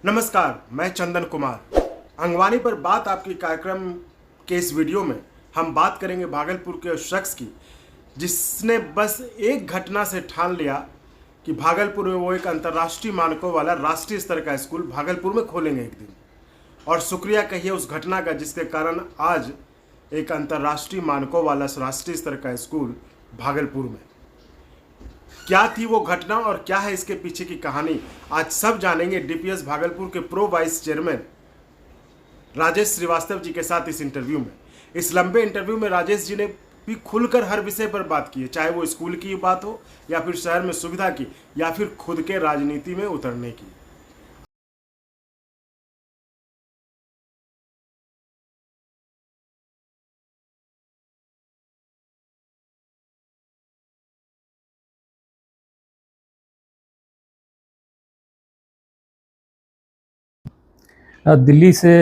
नमस्कार, मैं चंदन कुमार। अंगवानी पर बात आपकी कार्यक्रम के इस वीडियो में हम बात करेंगे भागलपुर के उस शख्स की जिसने बस एक घटना से ठान लिया कि भागलपुर में वो एक अंतर्राष्ट्रीय मानकों वाला राष्ट्रीय स्तर का स्कूल भागलपुर में खोलेंगे एक दिन। और शुक्रिया कहिए उस घटना का जिसके कारण आज एक अंतर्राष्ट्रीय मानकों वाला राष्ट्रीय स्तर का स्कूल भागलपुर में। क्या थी वो घटना और क्या है इसके पीछे की कहानी, आज सब जानेंगे डीपीएस भागलपुर के pro vice chairman Rajesh Srivastava ji के साथ इस इंटरव्यू में। इस लंबे इंटरव्यू में राजेश जी ने भी खुलकर हर विषय पर बात की है, चाहे वो स्कूल की बात हो या फिर शहर में सुविधा की या फिर खुद के राजनीति में उतरने की। दिल्ली से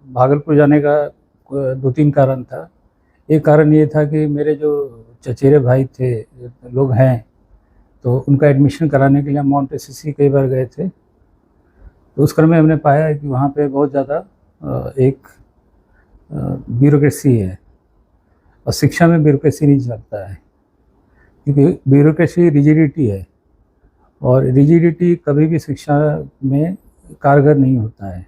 भागलपुर जाने का दो तीन कारण था। एक कारण ये था कि मेरे जो चचेरे भाई थे लोग हैं, तो उनका एडमिशन कराने के लिए माउंट एसीसी कई बार गए थे। तो उस क्रम में हमने पाया कि वहाँ पे बहुत ज़्यादा एक ब्यूरोक्रेसी है और शिक्षा में ब्यूरोक्रेसी नहीं चलता है, क्योंकि ब्यूरोक्रेसी रिजिडिटी है और रिजिडिटी कभी भी शिक्षा में कारगर नहीं होता है।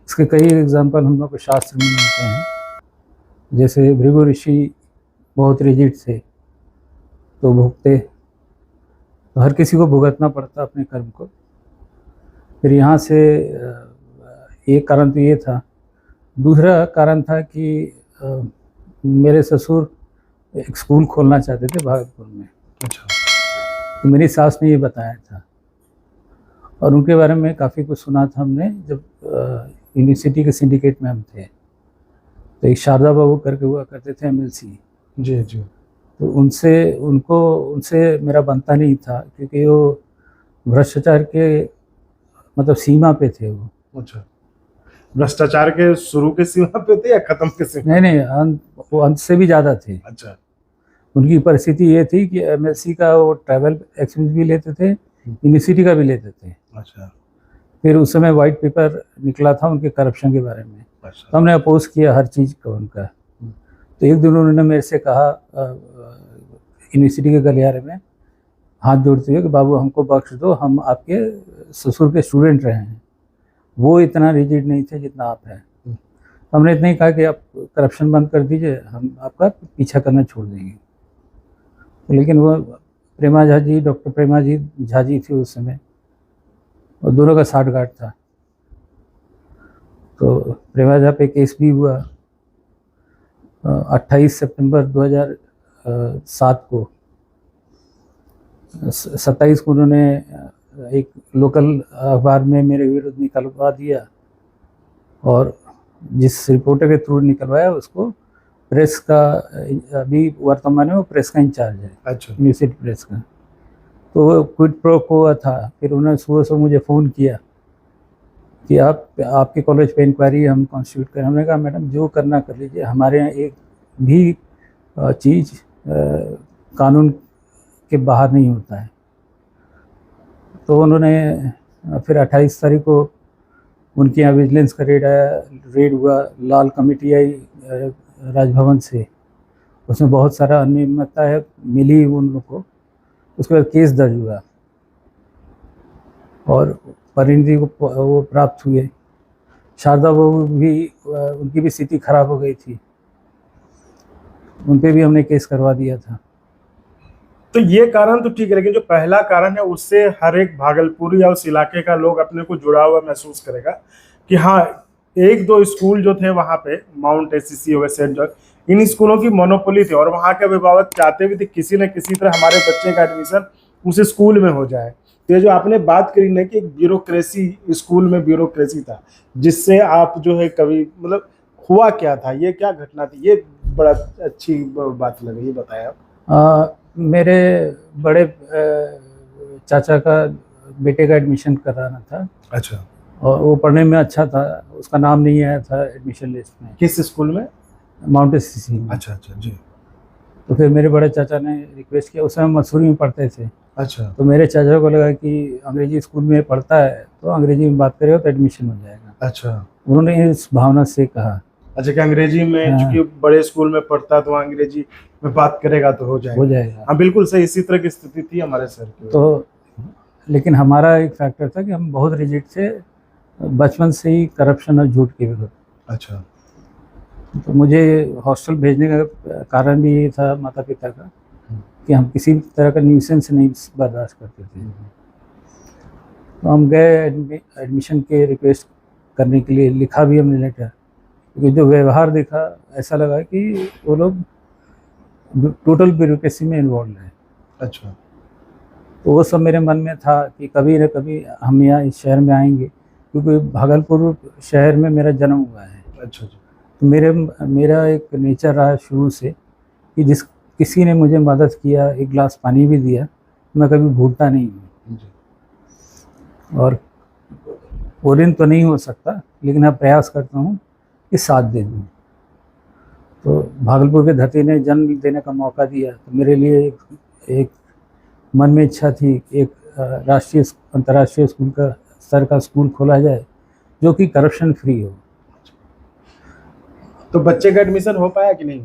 इसके कई एग्जाम्पल हम लोग को शास्त्र में मिलते हैं। जैसे भृगु ऋषि बहुत रिजिड थे, तो भुगते, तो हर किसी को भुगतना पड़ता अपने कर्म को। फिर यहाँ से एक कारण तो ये था। दूसरा कारण था कि मेरे ससुर एक स्कूल खोलना चाहते थे भागलपुर में। अच्छा। तो मेरी सास ने ये बताया था और उनके बारे में काफ़ी कुछ सुना था हमने जब यूनिवर्सिटी के सिंडिकेट में हम थे। तो एक शारदा बाबू करके हुआ करते थे एमएलसी जी जी। तो उनसे मेरा बनता नहीं था, क्योंकि वो भ्रष्टाचार के मतलब सीमा पे थे वो। अच्छा, भ्रष्टाचार के शुरू के सीमा पे थे या खत्म के सीमा? नहीं, वो अंत से भी ज़्यादा थे। अच्छा। उनकी परिस्थिति ये थी कि एमएलसी का वो ट्रैवल एक्सपेंस भी लेते थे, यूनिवर्सिटी का भी लेते थे। अच्छा। फिर उस समय वाइट पेपर निकला था उनके करप्शन के बारे में। अच्छा। तो हमने अपोज किया हर चीज़ को उनका। तो एक दिन उन्होंने मेरे से कहा यूनिवर्सिटी के गलियारे में हाथ जोड़ते हुए कि बाबू हमको बख्श दो, हम आपके ससुर के स्टूडेंट रहे हैं। वो इतना रिजिड नहीं थे जितना आप हैं। तो हमने इतना ही कहा कि आप करप्शन बंद कर दीजिए, हम आपका पीछा करना छोड़ देंगे। तो लेकिन वो प्रेमा झा जी, डॉक्टर प्रेमा जी झा जी थी उस समय, और दोनों का साठगांठ था। तो प्रेमा झा पे केस भी हुआ। 28 सितंबर 2007 को 27 को उन्होंने एक लोकल अखबार में मेरे विरुद्ध निकलवा दिया, और जिस रिपोर्टर के थ्रू निकलवाया उसको प्रेस का, अभी वर्तमान में वो प्रेस का इंचार्ज है। अच्छा। यूनिवर्सिटी प्रेस का। तो वो क्विड प्रो को था। फिर उन्होंने सुबह मुझे फ़ोन किया कि आपके कॉलेज पे इंक्वायरी हम कॉन्स्टिट्यूट करें। हमने कहा मैडम जो करना कर लीजिए, हमारे यहाँ एक भी चीज़ कानून के बाहर नहीं होता है। तो उन्होंने फिर 28 तारीख को उनके यहाँ विजिलेंस का रेड हुआ। लाल कमेटी आई राजभवन से, उसमें बहुत सारा अनियमितता है मिली उन लोग को। उसके बाद केस दर्ज हुआ और परिणति को वो प्राप्त हुए। शारदा बाबू भी, उनकी भी स्थिति खराब हो गई थी, उन पे भी हमने केस करवा दिया था। तो ये कारण तो ठीक है, लेकिन जो पहला कारण है उससे हर एक भागलपुर या उस इलाके का लोग अपने को जुड़ा हुआ महसूस करेगा कि हाँ, एक दो स्कूल जो थे वहां पे, माउंट एसीसी हो गए, सेंट जॉर्ज, इन स्कूलों की मोनोपोली थी और वहां के अभिभावक चाहते भी थे किसी न किसी तरह हमारे बच्चे का एडमिशन उस स्कूल में हो जाए। तो ये जो आपने बात करी ना कि एक ब्यूरोक्रेसी, स्कूल में ब्यूरोक्रेसी था, जिससे आप जो है कभी मतलब हुआ क्या था, ये क्या घटना थी, ये बड़ा अच्छी बात लगी, ये बताया आप। मेरे बड़े चाचा का बेटे का एडमिशन कराना था। अच्छा। और वो पढ़ने में अच्छा था, उसका नाम नहीं आया था एडमिशन लिस्ट में। किस स्कूल में? माउंट एसीसी में। अच्छा अच्छा जी। तो फिर मेरे बड़े चाचा ने रिक्वेस्ट किया, उस समय मसूरी में पढ़ते थे, अच्छा तो मेरे चाचा को लगा कि अंग्रेजी स्कूल में पढ़ता है तो अंग्रेजी में बात करेगा तो एडमिशन हो जाएगा। अच्छा उन्होंने इस भावना से कहा। अच्छा कि अंग्रेजी में, हाँ। चूंकि बड़े स्कूल में पढ़ता है तो वहाँ अंग्रेजी में बात करेगा तो हो हो जाएगा। जाएगा। हाँ बिल्कुल सही, इसी तरह की स्थिति थी हमारे सर की। तो लेकिन हमारा एक फैक्टर था कि हम बहुत रिजिड थे, बचपन से ही करप्शन और झूठ के विरुद्ध। अच्छा तो मुझे हॉस्टल भेजने का कारण भी ये था माता पिता का कि हम किसी तरह का न्यूसेंस नहीं बर्दाश्त करते थे। तो हम गए एडमिशन के रिक्वेस्ट करने के लिए, लिखा भी हमने लेटर, क्योंकि जो व्यवहार देखा ऐसा लगा कि वो लोग टोटल ब्यूरोक्रेसी में इन्वॉल्व है। अच्छा तो वो सब मेरे मन में था कि कभी न कभी हम यहाँ इस शहर में आएंगे, क्योंकि भागलपुर शहर में मेरा जन्म हुआ है। अच्छा जी। तो मेरा एक नेचर रहा शुरू से कि किसी ने मुझे मदद किया, एक गिलास पानी भी दिया, मैं कभी भूलता नहीं हूँ। जी। और वो दिन तो नहीं हो सकता, लेकिन मैं प्रयास करता हूँ कि साथ दे दूँ। तो भागलपुर के धरती ने जन्म देने का मौका दिया, तो मेरे लिए एक मन में इच्छा थी कि एक राष्ट्रीय अंतर्राष्ट्रीय स्कूल का स्तर का स्कूल खोला जाए जो कि करप्शन फ्री हो। तो बच्चे का एडमिशन हो पाया कि नहीं?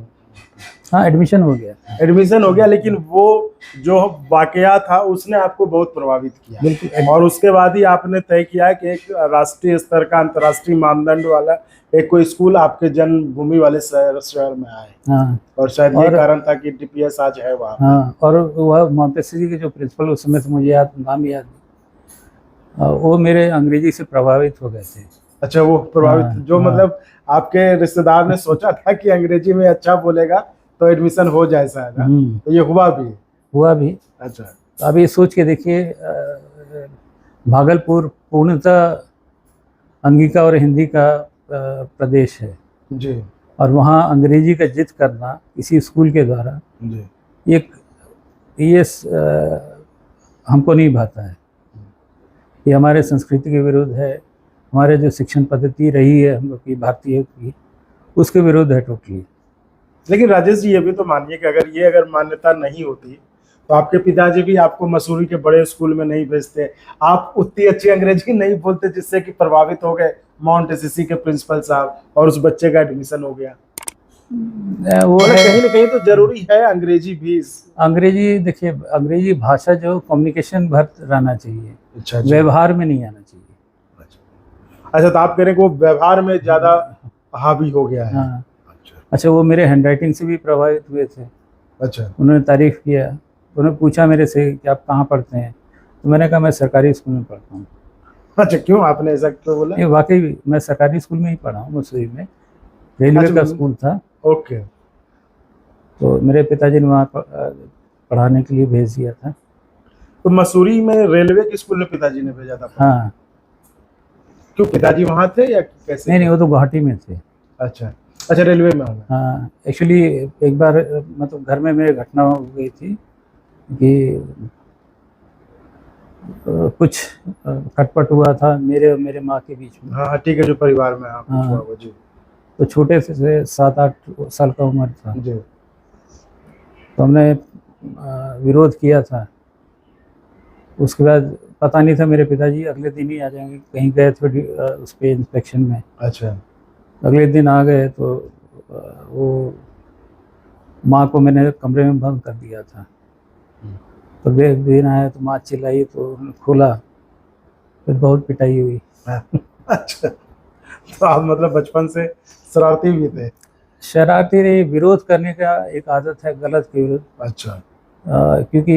हाँ, एडमिशन हो गया। एडमिशन हो गया, लेकिन वो जो वाकया था उसने आपको बहुत प्रभावित किया। बिल्कुल। और उसके बाद ही आपने तय किया कि एक राष्ट्रीय स्तर का, अंतर्राष्ट्रीय मानदंड वाला एक कोई स्कूल आपके जन्मभूमि वाले शहर में आए। हाँ। और शायद ये कारण था कि डीपीएस आज है वहाँ। हाँ, और वह मॉन्टेसरी के जो प्रिंसिपल, उस समय से मुझे नाम याद नहीं, वो मेरे अंग्रेजी से प्रभावित हो गए थे। अच्छा, वो प्रभावित। हाँ, जो हाँ। मतलब आपके रिश्तेदार ने सोचा था कि अंग्रेजी में अच्छा बोलेगा तो एडमिशन हो जाए शायद, तो ये हुआ भी। अच्छा। तो अब ये सोच के देखिए, भागलपुर पूर्णतः अंगिका और हिंदी का प्रदेश है जी और वहाँ अंग्रेजी का जिद करना किसी स्कूल के द्वारा जी। ये हमको नहीं भाता है। ये हमारे संस्कृति के विरुद्ध है, हमारे जो शिक्षण पद्धति रही है हम लोग की भारतीय की, उसके विरुद्ध है टोटली। लेकिन राजेश जी, ये भी तो मानिए कि अगर मान्यता नहीं होती तो आपके पिताजी भी आपको मसूरी के बड़े स्कूल में नहीं भेजते, आप उतनी अच्छी अंग्रेजी नहीं बोलते जिससे कि प्रभावित हो गए माउंटेसरी के प्रिंसिपल साहब और उस बच्चे का एडमिशन हो गया। वो कहीं ना कहीं तो जरूरी है अंग्रेजी भी। अंग्रेजी देखिए, अंग्रेजी भाषा जो कम्युनिकेशन भर रहना चाहिए। अच्छा, व्यवहार में नहीं आना चाहिए। अच्छा, तो आप कह रहे हैं कि वो व्यवहार में ज्यादा हावी हो गया है। हाँ। अच्छा, वो मेरे हैंडराइटिंग से भी प्रभावित हुए थे। अच्छा। उन्होंने तारीफ किया, उन्होंने पूछा मेरे से कि आप कहाँ पढ़ते हैं, तो मैंने कहा मैं सरकारी स्कूल में पढ़ता हूँ। अच्छा, क्यों आपने ऐसा क्यों बोला? ये वाकई मैं सरकारी स्कूल में ही पढ़ा हूँ, मसूरी में रेलवे का स्कूल था। ओके। तो मेरे पिताजी ने वहाँ पढ़ाने के लिए भेज दिया था। तो मसूरी में रेलवे के स्कूल में पिताजी ने भेजा था? हाँ। क्यों, पिताजी वहाँ थे या कैसे? नहीं, वो तो गुवाहाटी में थे। अच्छा अच्छा, रेलवे में होगा। हाँ, एक्चुअली एक बार मतलब घर में मेरे घटना हो गई थी कि कुछ खटपट हुआ था मेरे और मेरे माँ के बीच में। हाँ ठीक है, जो परिवार में आप। हाँ। जी। तो छोटे से 7-8 साल का उम्र था जी। तो हमने विरोध किया था। उसके बाद पता नहीं था, मेरे पिताजी अगले दिन ही आ जाएंगे, कहीं गए थे उस पे इंस्पेक्शन में। अच्छा। अगले दिन आ गए तो वो माँ को मैंने कमरे में बंद कर दिया था। तो दिन आया तो माँ चिल्लाई तो उन्होंने खोला, फिर बहुत पिटाई हुई। अच्छा, तो आप मतलब बचपन से शरारती भी थे? शरारती रही, विरोध करने का एक आदत है गलत के विरुद्ध। अच्छा। क्योंकि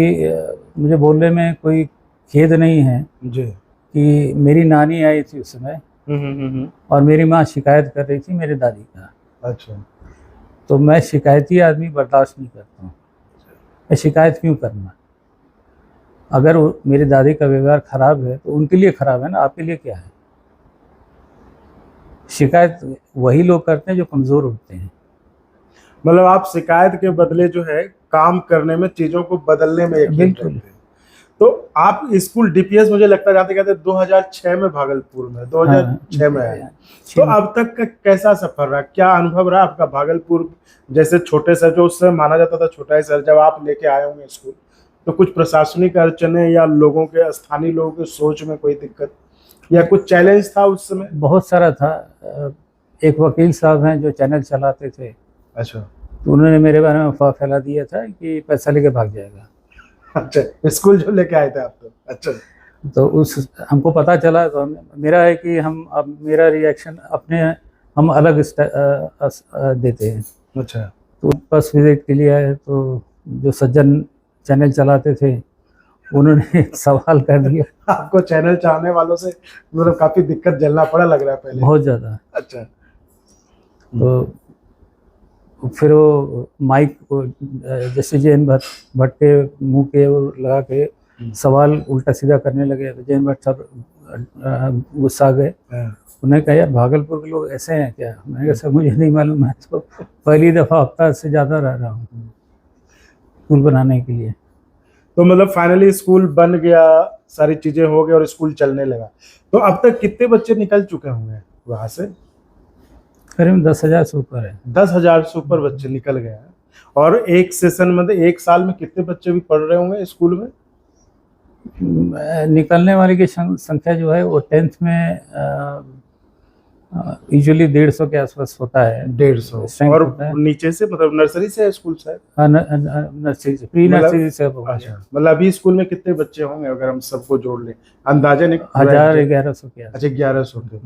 मुझे बोलने में कोई खेद नहीं है जी। कि मेरी नानी आई थी उस समय और मेरी माँ शिकायत कर रही थी मेरे दादी का। अच्छा। तो मैं शिकायती आदमी बर्दाश्त नहीं करता हूँ। मैं शिकायत क्यों करना? अगर मेरी दादी का व्यवहार खराब है तो उनके लिए खराब है ना, आपके लिए क्या है? शिकायत वही लोग करते हैं जो कमज़ोर होते हैं। मतलब आप शिकायत के बदले जो है काम करने में, चीज़ों को बदलने में यकीन रखते हैं। तो आप स्कूल डीपीएस मुझे लगता है जाते जाते 2006 में भागलपुर में 2006 में आए। तो अब तक का कैसा सफर रहा, क्या अनुभव रहा आपका भागलपुर जैसे छोटे शहर, जो उस समय माना जाता था छोटा ही शहर, जब आप लेके आए होंगे स्कूल, तो कुछ प्रशासनिक अड़चने या लोगों के, स्थानीय लोगों की सोच में कोई दिक्कत या कुछ चैलेंज था उस समय? बहुत सारा था। एक वकील साहब हैं जो चैनल चलाते थे, अच्छा, तो उन्होंने मेरे बारे में अफवाह फैला दिया था कि पैसा लेके भाग जाएगा। अच्छा, स्कूल जो लेके आए थे आप तो? अच्छा, तो उस हमको पता चला, तो मेरा है कि हम अब मेरा रिएक्शन अपने हम अलग देते हैं। अच्छा, तो बस विजिट के लिए आए, तो जो सज्जन चैनल चलाते थे उन्होंने एक सवाल कर दिया। आपको चैनल चाहने वालों से मतलब काफी दिक्कत झेलना पड़ा लग रहा है पहले? बहुत ज़्यादा। अच्छा, तो फिर वो माइक जैसे जैन भट्ट के मुंह के वो लगा के सवाल उल्टा सीधा करने लगे, तो जैन भट्ट साहब गुस्सा गए। उन्होंने कहा यार भागलपुर के लोग ऐसे हैं क्या? मैंने कहा सर मुझे नहीं मालूम, मैं तो पहली दफ़ा हफ्ता से ज़्यादा रह रहा हूँ स्कूल बनाने के लिए। तो मतलब फाइनली स्कूल बन गया, सारी चीजें हो गई और स्कूल चलने लगा। तो अब तक कितने बच्चे निकल चुके होंगे वहां से? करीब 10,000 से ऊपर है। 10,000 से ऊपर बच्चे निकल गए हैं। और एक सेशन मतलब एक साल में कितने बच्चे भी पढ़ रहे होंगे स्कूल में? निकलने वाले की संख्या जो है वो 10th में यूजुअली 150 के आसपास होता है। 150। और नीचे से मतलब नर्सरी से है स्कूल से? नर्सरी से, प्री नर्सरी से। अच्छा, मतलब अभी स्कूल में कितने बच्चे होंगे अगर हम सबको जोड़ लें अंदाजन? 1,000-1,100 के। अच्छा, 1100 के।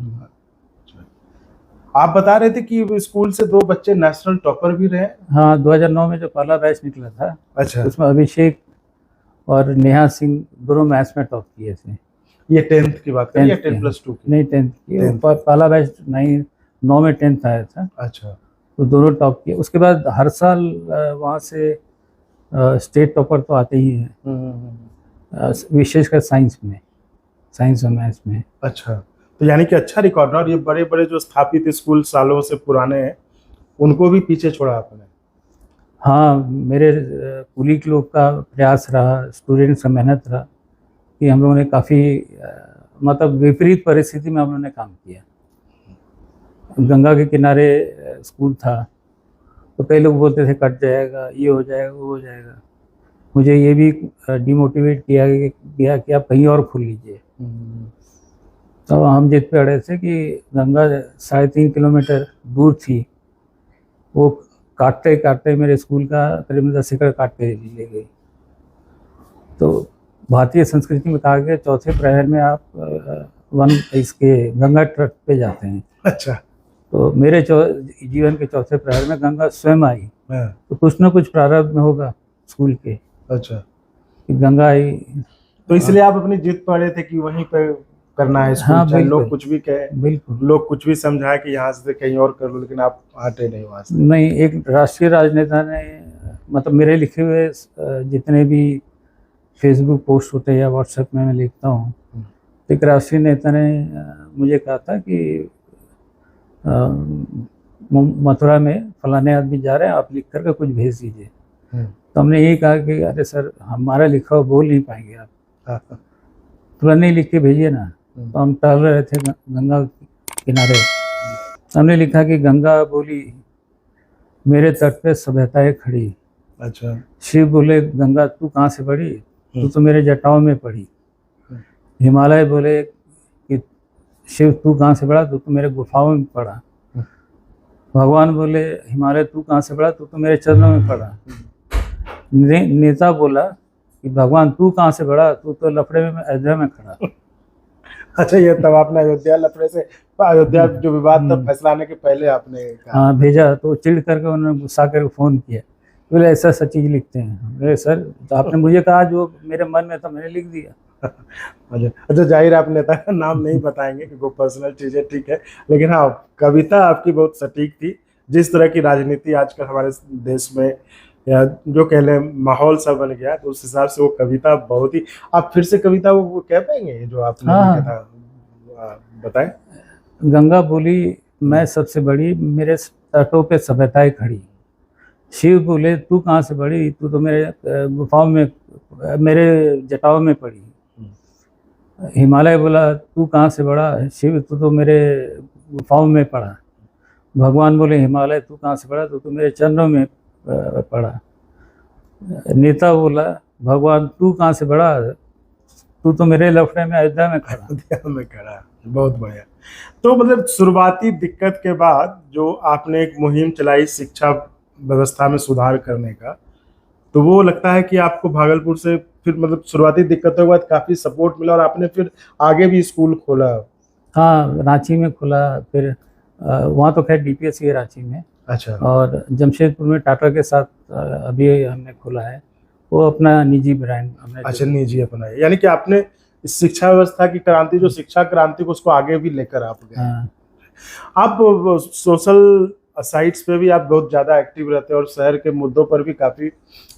आप बता रहे थे कि स्कूल से 2 बच्चे नेशनल टॉपर भी रहे? हाँ, 2009 में जो पहला बैच निकला था, अच्छा, उसमें अभिषेक और नेहा सिंह दोनों मैथ्स में टॉप किए थे। ये 10th की बात करें या 10+2 की? नहीं, 10th की। पहला बैच 9 में 10th आया था। अच्छा, तो दोनों टॉप किए। उसके बाद हर साल वहाँ से स्टेट टॉपर तो आते ही हैं, विशेषकर साइंस और मैथ्स में। अच्छा, तो यानी कि अच्छा रिकॉर्ड रहा। और ये बड़े बड़े जो स्थापित स्कूल सालों से पुराने हैं उनको भी पीछे छोड़ा आपने? हाँ, मेरे कुलीग लोग का प्रयास रहा, स्टूडेंट्स का मेहनत रहा कि हम लोगों ने काफ़ी मतलब विपरीत परिस्थिति में हम लोगों ने काम किया। गंगा के किनारे स्कूल था, तो कई लोग बोलते थे कट जाएगा, ये हो जाएगा, वो हो जाएगा। मुझे ये भी डिमोटिवेट किया गया कि आप कहीं और खोल लीजिए। तो हम जिद पे अड़े थे कि गंगा 3.5 किलोमीटर दूर थी, वो काटते काटते मेरे स्कूल का करीब 10 एकड़ काट के ले गई। तो भारतीय संस्कृति में कहा गया चौथे प्रहर में आप इसके गंगा तट पे जाते हैं। अच्छा, तो मेरे जीवन के चौथे प्रहर में गंगा स्वयं आई। तो कुछ ना कुछ प्रारंभ में होगा स्कूल के। अच्छा, कि गंगा आई, तो इसलिए आप अपनी जिद पर अड़े थे कि वहीं पे करना है स्कूल। हाँ, चाहे लोग कुछ भी कहे, बिल्कुल, लोग कुछ भी समझाए कि यहाँ से कहीं और कर लो, लेकिन आप हटे नहीं वहाँ से। नहीं, एक राष्ट्रीय राजनेता ने, मतलब मेरे लिखे हुए जितने भी फेसबुक पोस्ट होते हैं या व्हाट्सएप में मैं लिखता हूँ, एक राष्ट्रीय नेता ने मुझे कहा था कि मथुरा में फलाने आदमी जा रहे हैं, आप लिख करके कुछ भेज दीजिए। तो हमने यही कहा कि अरे सर, हमारा लिखा हुआ बोल नहीं पाएंगे आप, तुरंत नहीं लिख के भेजिए ना। तो हम टहल रहे थे गंगा किनारे, हमने लिखा कि गंगा बोली मेरे तट पे सभ्यताएं खड़ी। अच्छा, शिव बोले गंगा तू कहाँ से पड़ी, तू तो मेरे जटाओं में पड़ी। हिमालय बोले कि शिव तू कहाँ से पड़ा, तू तो मेरे गुफाओं में पड़ा। भगवान बोले हिमालय तू कहाँ से पड़ा, तू तो मेरे चरणों में पड़ा। नेता बोला कि भगवान तू कहाँ से पड़ा, तू तो लफड़े में अयोध्या में खड़ा। अच्छा, ये तब आपने अयोध्या लफड़े से, अयोध्या जो विवाद था फैसला आने के पहले आपने कहा? हाँ, भेजा। तो चिढ़ करके उन्होंने गुस्सा करके फ़ोन किया, बोले ऐसा सब चीज़ लिखते हैं। अरे सर, तो आपने मुझे कहा जो मेरे मन में था मैंने लिख दिया। अच्छा, जाहिर आप नेता का नाम नहीं बताएंगे क्योंकि पर्सनल चीज़ें, ठीक है, लेकिन हाँ, कविता आपकी बहुत सटीक थी। जिस तरह की राजनीति आजकल हमारे देश में या जो कह लें माहौल सा बन गया, तो उस हिसाब से वो कविता बहुत ही, आप फिर से कविता वो कह पाएंगे जो आपने लिखा था? बताएं। गंगा बोली मैं सबसे बड़ी, मेरे तटों पे सभ्यताएं खड़ी। शिव बोले तू कहाँ से बड़ी, तू तो मेरे गुफाओं में मेरे जटाऊ में पड़ी। हिमालय बोला तू कहाँ से बड़ा, शिव तू तो मेरे गुफाओं में पड़ा। भगवान बोले हिमालय तू कहाँ से पड़ा, तो मेरे चरणों में पड़ा। नेता बोला भगवान तू कहाँ से बड़ा, तू तो मेरे लफड़े में अयोध्या में खड़ा। अयोध्या में खड़ा, बहुत बढ़िया। तो मतलब शुरुआती दिक्कत के बाद जो आपने एक मुहिम चलाई शिक्षा व्यवस्था में सुधार करने का, तो वो लगता है कि आपको भागलपुर से फिर मतलब शुरुआती दिक्कतों के बाद काफ़ी सपोर्ट मिला और आपने फिर आगे भी स्कूल खोला। हाँ, रांची में खुला, फिर वहाँ तो खैर DPSC है रांची में। अच्छा। और जमशेदपुर में टाटा के साथ अभी हमने खोला है, वो अपना निजी ब्रांड हमने। अच्छा, निजी अपना है, यानी कि आपने इस शिक्षा व्यवस्था की क्रांति, जो शिक्षा क्रांति को, उसको आगे भी लेकर आप गए। हाँ। आप सोशल साइट्स पे भी आप बहुत ज़्यादा एक्टिव रहते हैं और शहर के मुद्दों पर भी काफ़ी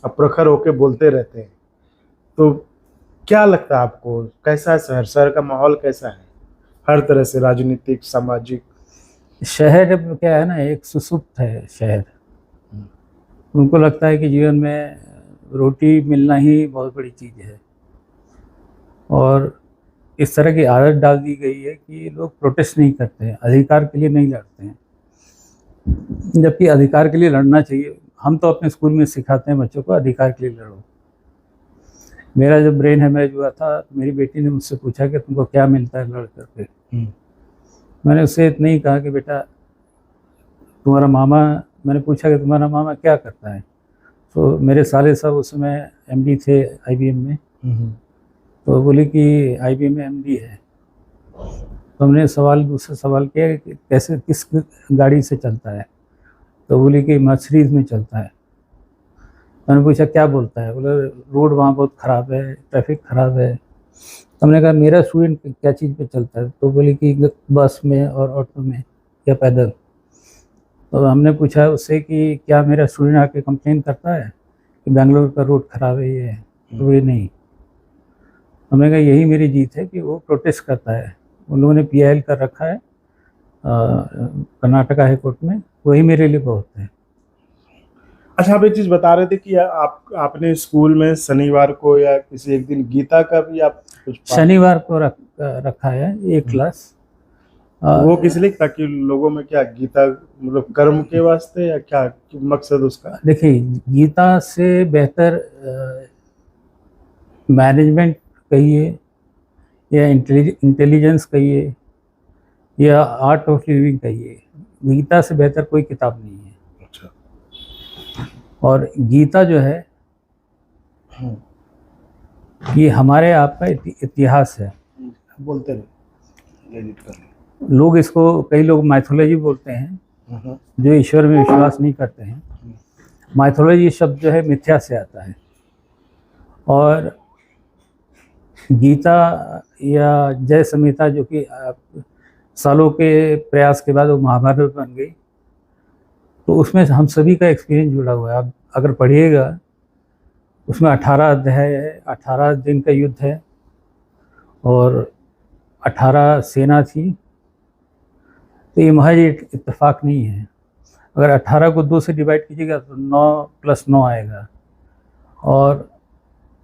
प्रखर होकर बोलते रहते हैं। तो क्या लगता है आपको, कैसा है शहर का माहौल कैसा है हर तरह से, राजनीतिक, सामाजिक? शहर क्या है ना, एक सुसुप्त है शहर। उनको लगता है कि जीवन में रोटी मिलना ही बहुत बड़ी चीज़ है, और इस तरह की आदत डाल दी गई है कि लोग प्रोटेस्ट नहीं करते हैं, अधिकार के लिए नहीं लड़ते हैं, जबकि अधिकार के लिए लड़ना चाहिए। हम तो अपने स्कूल में सिखाते हैं बच्चों को अधिकार के लिए लड़ो। मेरा जो ब्रेन हेमरेज हुआ था, मेरी बेटी ने मुझसे पूछा कि तुमको क्या मिलता है लड़ करके। मैंने उससे इतना ही कहा कि बेटा तुम्हारा मामा, मैंने पूछा कि तुम्हारा मामा क्या करता है, तो मेरे साले साहब उस समय MD थे IBM में। तो बोले कि IBM में MD है। तो हमने दूसरा सवाल किया कि कैसे, किस गाड़ी से चलता है, तो बोले कि मर्सिडीज में चलता है। मैंने पूछा क्या बोलता है, बोले रोड वहाँ बहुत ख़राब है, ट्रैफिक ख़राब है। तो हमने कहा मेरा स्टूडेंट क्या चीज़ पे चलता है, तो बोले कि बस में और ऑटो में या पैदल। तो हमने पूछा उससे कि क्या मेरा स्टूडेंट आके कंप्लेन करता है कि बेंगलोर का रोड ख़राब है, ये है, तो ये नहीं। हमने कहा यही मेरी जीत है कि वो प्रोटेस्ट करता है। उन लोगों ने PIL कर रखा है कर्नाटका हाई कोर्ट में, वही मेरे लिए बहुत है। अच्छा, आप एक चीज़ बता रहे थे कि आपने स्कूल में शनिवार को या किसी एक दिन गीता का भी आप कुछ शनिवार को रखा है एक क्लास। वो किस लिए, ताकि लोगों में क्या गीता मतलब कर्म के वास्ते या क्या मकसद उसका? देखिए, गीता से बेहतर मैनेजमेंट कहिए या इंटेलिजेंस कहिए या आर्ट ऑफ लिविंग कहिए, गीता से बेहतर कोई किताब नहीं है। अच्छा। और गीता जो है ये हमारे आपका इतिहास है। बोलते रहे, लोग इसको, कई लोग माइथोलॉजी बोलते हैं जो ईश्वर में विश्वास नहीं करते हैं। माइथोलॉजी शब्द जो है मिथ्या से आता है, और गीता या जय संहिता जो कि सालों के प्रयास के बाद वो महाभारत बन गई, तो उसमें हम सभी का एक्सपीरियंस जुड़ा हुआ है। आप अगर पढ़िएगा उसमें 18 अध्याय है, 18 दिन का युद्ध है और 18 सेना थी। तो ये महज इत्तेफाक नहीं है। अगर 18 को 2 से डिवाइड कीजिएगा तो 9 + 9 आएगा, और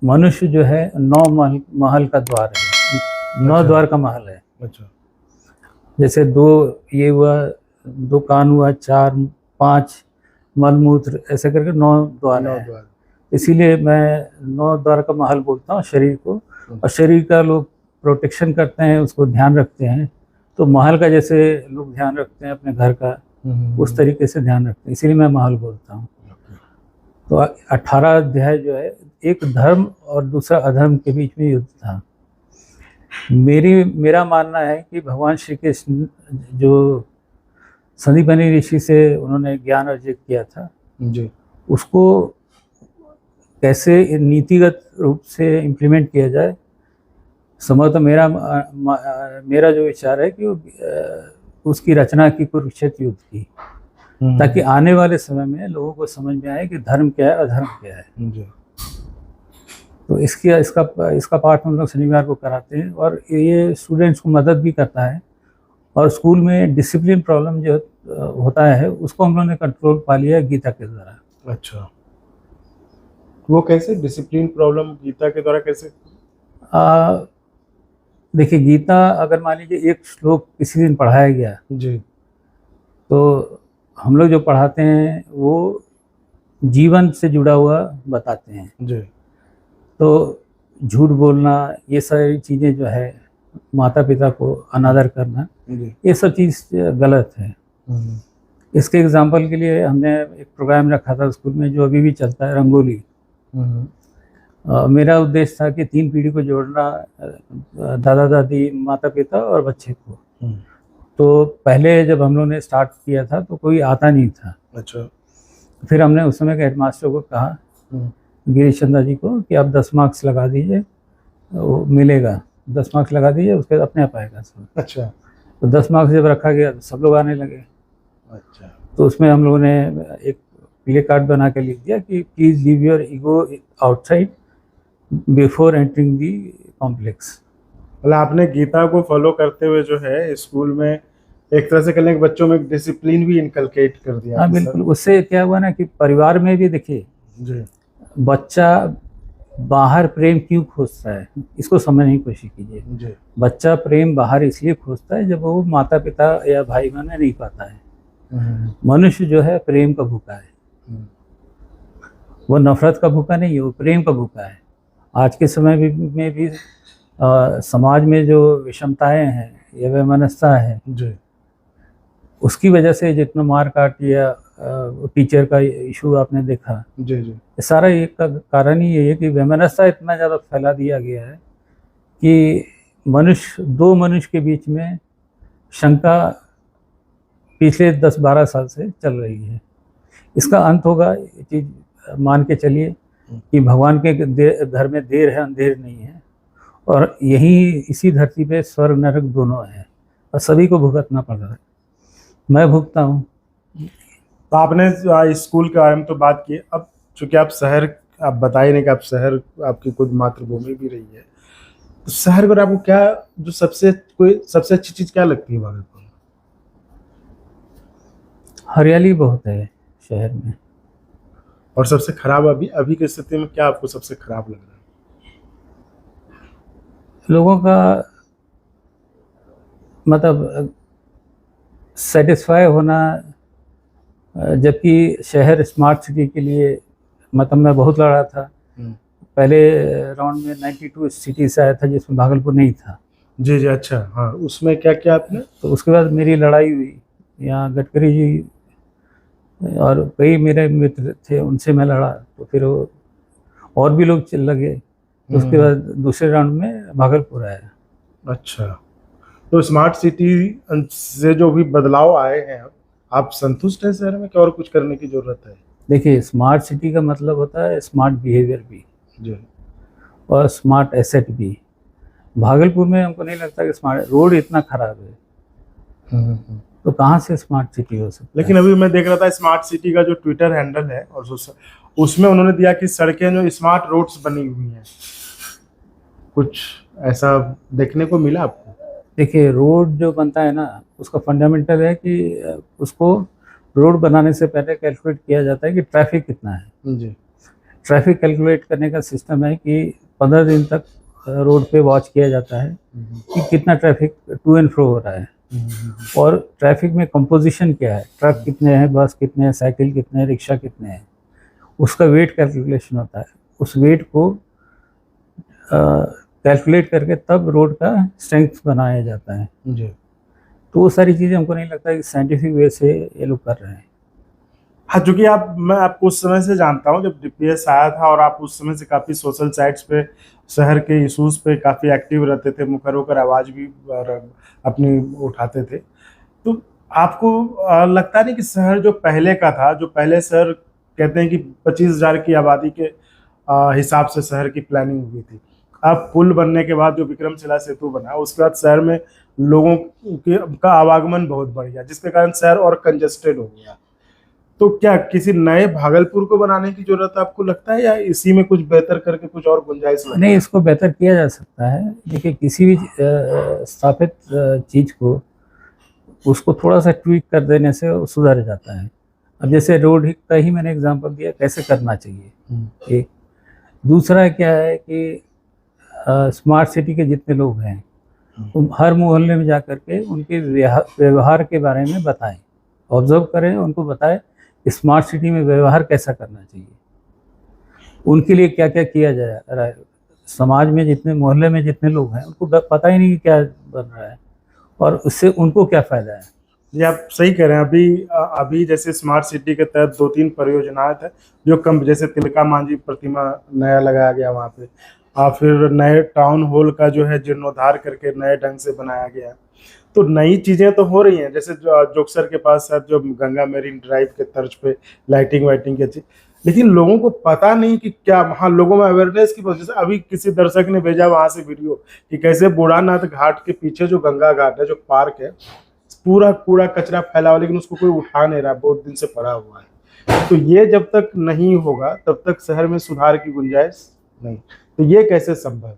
मनुष्य जो है 9 महल का द्वार है, 9 द्वार का महल है। अच्छा। जैसे 2 ये हुआ, 2 कान हुआ, 4 5 मलमूत्र, ऐसे करके 9 द्वार है। इसीलिए मैं 9 द्वार का महल बोलता हूँ शरीर को। और शरीर का लोग प्रोटेक्शन करते हैं, उसको ध्यान रखते हैं, तो महल का जैसे लोग ध्यान रखते हैं अपने घर का, उस तरीके से ध्यान रखते हैं, इसीलिए मैं महल बोलता हूँ। तो 18 अध्याय जो है, एक धर्म और दूसरा अधर्म के बीच में युद्ध था। मेरा मानना है कि भगवान श्री कृष्ण जो संदीपनी ऋषि से उन्होंने ज्ञान अर्जित किया था जी, उसको कैसे नीतिगत रूप से इम्प्लीमेंट किया जाए, संभवतः मेरा जो विचार है कि उसकी रचना की कुरुक्षेत्र युद्ध की, ताकि आने वाले समय में लोगों को समझ में आए कि धर्म क्या है, अधर्म क्या है। जी। तो इसका पाठ हम लोग शनिवार को कराते हैं, और ये स्टूडेंट्स को मदद भी करता है। और स्कूल में डिसिप्लिन प्रॉब्लम जो होता है उसको हम लोगों ने कंट्रोल पा लिया है गीता के द्वारा। अच्छा। वो कैसे डिसिप्लिन प्रॉब्लम गीता के द्वारा कैसे? देखिए, गीता अगर मान लीजिए एक श्लोक किसी दिन पढ़ाया गया, जी तो हम लोग जो पढ़ाते हैं वो जीवन से जुड़ा हुआ बताते हैं। जी तो झूठ बोलना, ये सारी चीज़ें जो है, माता पिता को अनादर करना, जी ये सब चीज़ गलत है। इसके एग्जाम्पल के लिए हमने एक प्रोग्राम रखा था स्कूल में, जो अभी भी चलता है, रंगोली। मेरा उद्देश्य था कि 3 पीढ़ी को जोड़ना, दादा दादी, माता पिता और बच्चे को। तो पहले जब हम लोग ने स्टार्ट किया था तो कोई आता नहीं था। अच्छा। फिर हमने उस समय के हेडमास्टर को कहा, गिरीश चंदा जी को, कि आप 10 मार्क्स लगा दीजिए, वो मिलेगा, 10 मार्क्स लगा दीजिए, उसके बाद अपने आप आएगा सब। अच्छा। तो 10 मार्क्स जब रखा गया तो सब लोग आने लगे। अच्छा। तो उसमें हम लोगों ने एक प्ले कार्ड बना के लिख दिया कि please leave your ego outside before entering the complex. मतलब आपने गीता को फॉलो करते हुए जो है स्कूल में एक तरह से कह लें कि बच्चों में एक डिसिप्लिन भी इनकलकेट कर दिया। हाँ बिल्कुल। उससे क्या हुआ ना कि परिवार में भी देखिए, जी बच्चा बाहर प्रेम क्यों खोजता है, इसको समझने की कोशिश कीजिए। जी बच्चा प्रेम बाहर इसलिए खोजता है जब वो माता पिता या भाई बहन में नहीं पाता है। मनुष्य जो है प्रेम का भूखा है, वो नफरत का भूखा नहीं है, वो प्रेम का भूखा है। आज के समय में भी समाज में जो विषमताएं हैं या वैमनस्यता है, जी उसकी वजह से जितना मार काट या टीचर का इशू आपने देखा, जी जी सारा एक का कारण ही ये है कि वैमनस्यता इतना ज़्यादा फैला दिया गया है कि दो मनुष्य के बीच में शंका पिछले 10-12 साल से चल रही है। इसका अंत होगा, ये चीज़ मान के चलिए कि भगवान के घर में देर है अंधेर नहीं है, और यही इसी धरती पे स्वर्ग नरक दोनों है, और सभी को भुगतना पड़ रहा है। मैं भुगता हूँ। तो आपने स्कूल के बारे में तो बात की, अब चूंकि आप शहर, आप बताए नहीं कि आप शहर आपकी खुद मातृभूमि भी रही है, तो शहर पर आपको क्या जो सबसे अच्छी चीज क्या लगती है भागलपुर में? हरियाली बहुत है शहर में। और सबसे खराब अभी की स्थिति में क्या आपको सबसे खराब लग रहा है? लोगों का मतलब सेटिस्फाई होना, जबकि शहर स्मार्ट सिटी के लिए मतलब मैं बहुत लड़ा था। पहले राउंड में 92 सिटी से आया था जिसमें भागलपुर नहीं था। जी जी। अच्छा, हाँ, उसमें क्या किया आपने? तो उसके बाद मेरी लड़ाई हुई, यहाँ गडकरी जी और कई मेरे मित्र थे, उनसे मैं लड़ा, तो फिर और भी लोग चल लगे, तो उसके बाद दूसरे राउंड में भागलपुर आया। अच्छा, तो स्मार्ट सिटी से जो भी बदलाव आए हैं, आप संतुष्ट हैं शहर में, क्या और कुछ करने की जरूरत है? देखिए, स्मार्ट सिटी का मतलब होता है स्मार्ट बिहेवियर भी जी और स्मार्ट एसेट भी। भागलपुर में हमको नहीं लगता कि स्मार्ट, रोड इतना खराब है, तो कहाँ से स्मार्ट सिटी हो सकती है। लेकिन अभी मैं देख रहा था स्मार्ट सिटी का जो ट्विटर हैंडल है, और उसमें उन्होंने दिया कि सड़कें जो स्मार्ट रोड्स बनी हुई हैं, कुछ ऐसा देखने को मिला आपको? देखिए, रोड जो बनता है ना, उसका फंडामेंटल है कि उसको रोड बनाने से पहले कैलकुलेट किया जाता है कि ट्रैफिक कितना है। जी। ट्रैफिक कैलकुलेट करने का सिस्टम है कि 15 दिन तक रोड पे वॉच किया जाता है कि कितना ट्रैफिक टू एंड फ्रो हो रहा है, और ट्रैफिक में कंपोजिशन क्या है, ट्रक कितने हैं, बस कितने हैं, साइकिल कितने हैं, रिक्शा कितने हैं, उसका वेट कैलकुलेशन होता है। उस वेट को कैलकुलेट करके तब रोड का स्ट्रेंथ बनाया जाता है। जी। तो वो सारी चीज़ें हमको नहीं लगता कि साइंटिफिक वे से ये लोग कर रहे हैं। हाँ, चूंकि मैं आपको उस समय से जानता हूँ जब डीपीएस आया था, और आप उस समय से काफ़ी सोशल साइट्स पे शहर के इशूज पे काफ़ी एक्टिव रहते थे, मुखर होकर आवाज़ भी अपनी उठाते थे। तो आपको लगता नहीं कि शहर जो पहले का था, जो पहले शहर कहते हैं कि 25,000 की आबादी के हिसाब से शहर की प्लानिंग हुई थी, अब पुल बनने के बाद जो विक्रमशिला सेतु बना, उसके बाद शहर में लोगों का आवागमन बहुत बढ़ गया, जिसके कारण शहर और कंजेस्टेड हो गया। तो क्या किसी नए भागलपुर को बनाने की जरूरत आपको लगता है, या इसी में कुछ बेहतर करके कुछ और गुंजाइश लगता है? नहीं, इसको बेहतर किया जा सकता है। देखिए, किसी भी स्थापित चीज़ को उसको थोड़ा सा ट्वीक कर देने से वो सुधर जाता है। अब जैसे रोड का ही मैंने एग्जांपल दिया, कैसे करना चाहिए। एक दूसरा क्या है कि स्मार्ट सिटी के जितने लोग हैं हर मोहल्ले में जा कर के उनके व्यवहार के बारे में बताएं, ऑब्जर्व करें, उनको बताएं कि स्मार्ट सिटी में व्यवहार कैसा करना चाहिए, उनके लिए क्या क्या किया जा रहा है। समाज में जितने मोहल्ले में जितने लोग हैं उनको पता ही नहीं कि क्या बन रहा है और उससे उनको क्या फ़ायदा है। ये आप सही कह रहे हैं। अभी जैसे स्मार्ट सिटी के तहत 2-3 परियोजनाएं थे जो कम, जैसे तिलका मांझी प्रतिमा नया लगाया गया वहाँ पे, और फिर नए टाउन हॉल का जो है जीर्णोद्धार करके नए ढंग से बनाया गया। तो नई चीज़ें तो हो रही हैं, जैसे जोकसर के पास शायद जो गंगा मेरीन ड्राइव के तर्ज पे लाइटिंग वाइटिंग की अच्छी, लेकिन लोगों को पता नहीं कि क्या वहाँ लोगों में अवेयरनेस की वजह से। अभी किसी दर्शक ने भेजा वहाँ से वीडियो कि कैसे बूढ़ानाथ घाट के पीछे जो गंगा घाट है, जो पार्क है, पूरा कूड़ा कचरा फैला हुआ, लेकिन उसको कोई उठा नहीं रहा, बहुत दिन से पड़ा हुआ है। तो ये जब तक नहीं होगा तब तक शहर में सुधार की गुंजाइश नहीं। तो ये कैसे संभव है?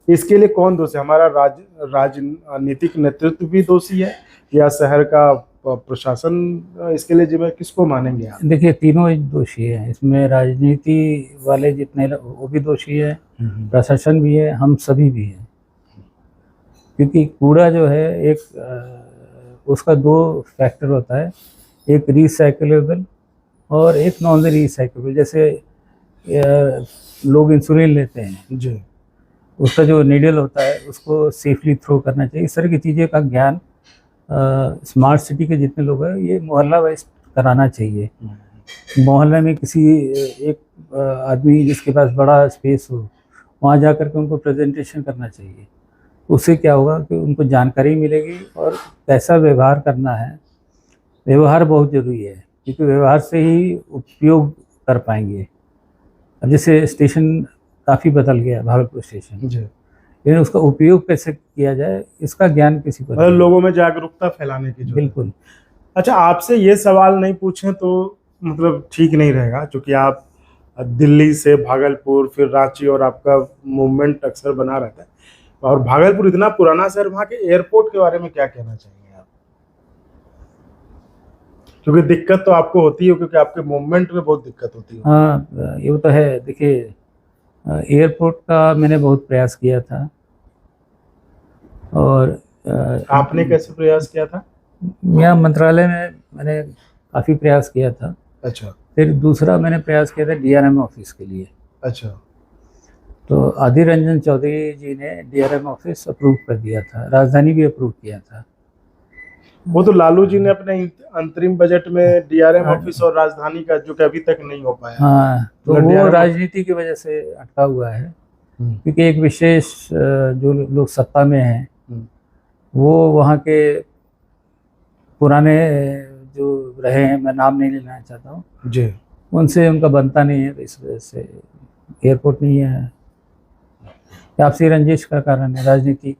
इसके लिए कौन दोषी है? हमारा राजनीतिक नेतृत्व भी दोषी है या शहर का प्रशासन इसके लिए जिम्मेदार? किसको मानेंगे आप? देखिए, तीनों ही दोषी हैं इसमें। राजनीति वाले जितने वो भी दोषी है, प्रशासन भी है, हम सभी भी हैं। क्योंकि कूड़ा जो है उसका 2 फैक्टर होता है, एक रिसाइकलेबल और एक नॉन रिसाइकलेबल। जैसे लोग इंसुलिन लेते हैं जी, उसका जो नीडल होता है उसको सेफली थ्रो करना चाहिए। इस तरह की चीज़ें का ज्ञान स्मार्ट सिटी के जितने लोग हैं ये मोहल्ला वाइज कराना चाहिए। मोहल्ले में किसी एक आदमी जिसके पास बड़ा स्पेस हो वहाँ जा कर के उनको प्रेजेंटेशन करना चाहिए। उससे क्या होगा कि उनको जानकारी मिलेगी और कैसा व्यवहार करना है। व्यवहार बहुत ज़रूरी है क्योंकि व्यवहार से ही उपयोग कर पाएंगे। अब जैसे स्टेशन काफ़ी बदल गया, भागलपुर स्टेशन, लेकिन उसका उपयोग कैसे किया जाए इसका ज्ञान किसी को नहीं। लोगों में जागरूकता फैलाने की जरूरत। बिल्कुल। अच्छा, आपसे ये सवाल नहीं पूछें तो मतलब ठीक नहीं रहेगा, क्योंकि आप दिल्ली से भागलपुर फिर रांची और आपका मूवमेंट अक्सर बना रहता है, और भागलपुर इतना पुराना शहर, वहाँ के एयरपोर्ट के बारे में क्या कहना चाहेंगे आप? क्योंकि दिक्कत तो आपको होती है, क्योंकि आपके मूवमेंट में बहुत दिक्कत होती है। हाँ, ये तो है। देखिए, एयरपोर्ट का मैंने बहुत प्रयास किया था। और आपने कैसे प्रयास किया था? यहाँ मंत्रालय में मैंने काफ़ी प्रयास किया था। अच्छा। फिर दूसरा मैंने प्रयास किया था DRM ऑफिस के लिए। अच्छा। तो आदिर रंजन चौधरी जी ने DRM ऑफिस अप्रूव कर दिया था, राजधानी भी अप्रूव किया था। वो तो लालू जी ने अपने अंतरिम बजट में DRM ऑफिस और राजधानी का, जो कि अभी तक नहीं हो पाया। हाँ, तो वो राजनीति की वजह से अटका हुआ है। क्योंकि एक विशेष जो लोग सत्ता में हैं वो वहाँ के पुराने जो रहे हैं, मैं नाम नहीं लेना चाहता हूँ जी, उनसे उनका बनता नहीं है, तो इस वजह से एयरपोर्ट नहीं है। आपसी रंजिश का कारण है, राजनीति।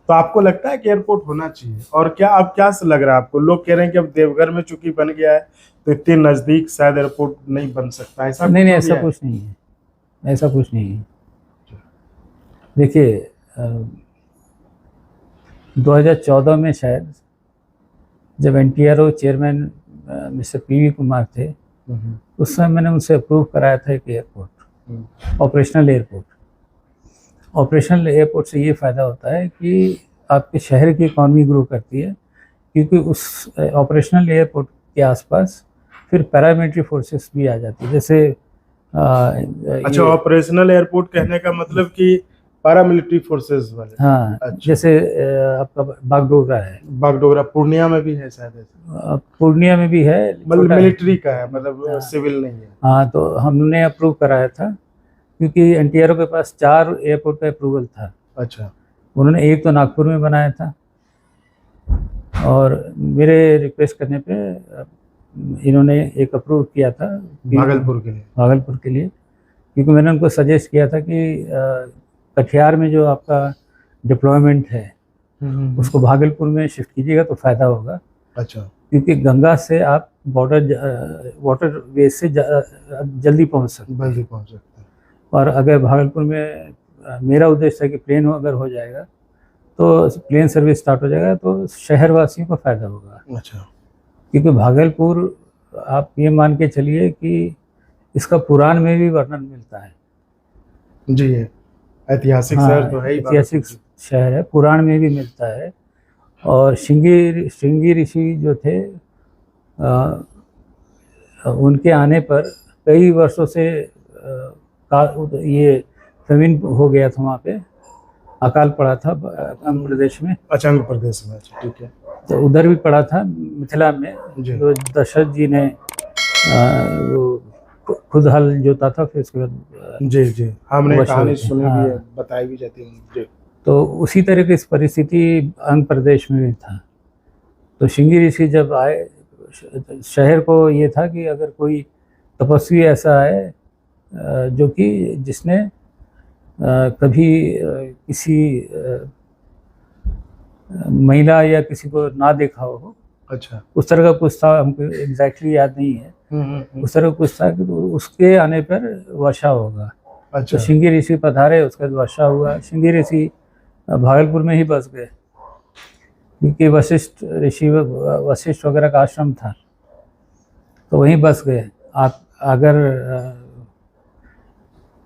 तो आपको लगता है कि एयरपोर्ट होना चाहिए? और क्या अब क्या लग रहा है आपको? लोग कह रहे हैं कि अब देवघर में चूंकि बन गया है तो इतने नजदीक शायद एयरपोर्ट नहीं बन सकता। ऐसा नहीं, ऐसा कुछ नहीं है, ऐसा कुछ नहीं है। देखिए, 2014 में शायद जब NTRO chairman mister PV Kumar थे, उस समय मैंने उनसे अप्रूव कराया था एक airport, operational airport. Operational airport से ये फ़ायदा होता है कि आपके शहर की इकॉनमी ग्रो करती है, क्योंकि उस ऑपरेशनल एयरपोर्ट के आसपास फिर पैरामिलिट्री फोर्सेस भी आ जाती है। जैसे अच्छा, ऑपरेशनल एयरपोर्ट कहने का मतलब कि पैरामिलिट्री फोर्सेस वाले। हाँ। अच्छा। जैसे आपका बागडोगरा है, बागडोगरा पूर्णिया में भी है शायद। पूर्णिया में भी है, मतलब मिलिट्री का है, मतलब सिविल नहीं है। हाँ, तो हमने अप्रूव कराया था क्योंकि NTRO के पास 4 एयरपोर्ट का अप्रूवल था। अच्छा। उन्होंने एक तो नागपुर में बनाया था, और मेरे रिक्वेस्ट करने पे इन्होंने एक अप्रूव किया था भागलपुर के लिए, क्योंकि मैंने उनको सजेस्ट किया था कि कटिहार में जो आपका डिप्लॉयमेंट है उसको भागलपुर में शिफ्ट कीजिएगा तो फ़ायदा होगा। अच्छा। क्योंकि गंगा से आप वाटर वे से जल्दी पहुंच सकते हैं। और अगर भागलपुर में मेरा उद्देश्य है कि प्लेन अगर हो जाएगा तो प्लेन सर्विस स्टार्ट हो जाएगा तो शहरवासियों को फ़ायदा होगा। अच्छा। क्योंकि भागलपुर आप ये मान के चलिए कि इसका पुराण में भी वर्णन मिलता है। जी, ये ऐतिहासिक हाँ, शहर तो है ही ऐतिहासिक भागलपुर। शहर है, पुराण में भी मिलता है। और श्रृंगी ऋषि जो थे, उनके आने पर कई वर्षों से ये फेमिन हो गया था, वहाँ पे अकाल पड़ा था आंध्र प्रदेश में। अच्छा, आंध्र प्रदेश में, अच्छा ठीक है। तो उधर भी पड़ा था मिथिला में, जी। तो दशरथ जी ने वो खुद हल जोता था, फिर उसके बाद जी जी, हमने वश कहानी हुए थे। सुनी भी है, हाँ, बताई भी जाती है। जी। तो उसी तरह की परिस्थिति आंध्र प्रदेश में भी था। तो श्रृंगी ऋषि जब आए, शहर को ये था कि अगर कोई तपस्वी ऐसा है जो कि जिसने कभी किसी महिला या किसी को ना देखा हो, अच्छा। उस तरह का कुछ था, हमको एग्जैक्टली याद नहीं है। उस तरह का कुछ था कि उसके आने पर वर्षा होगा। अच्छा। तो श्रृंगी ऋषि पधारे, उसके बाद वर्षा हुआ। श्रृंगी ऋषि भागलपुर में ही बस गए, क्योंकि वशिष्ठ वगैरह का आश्रम था, तो वहीं बस गए। आप अगर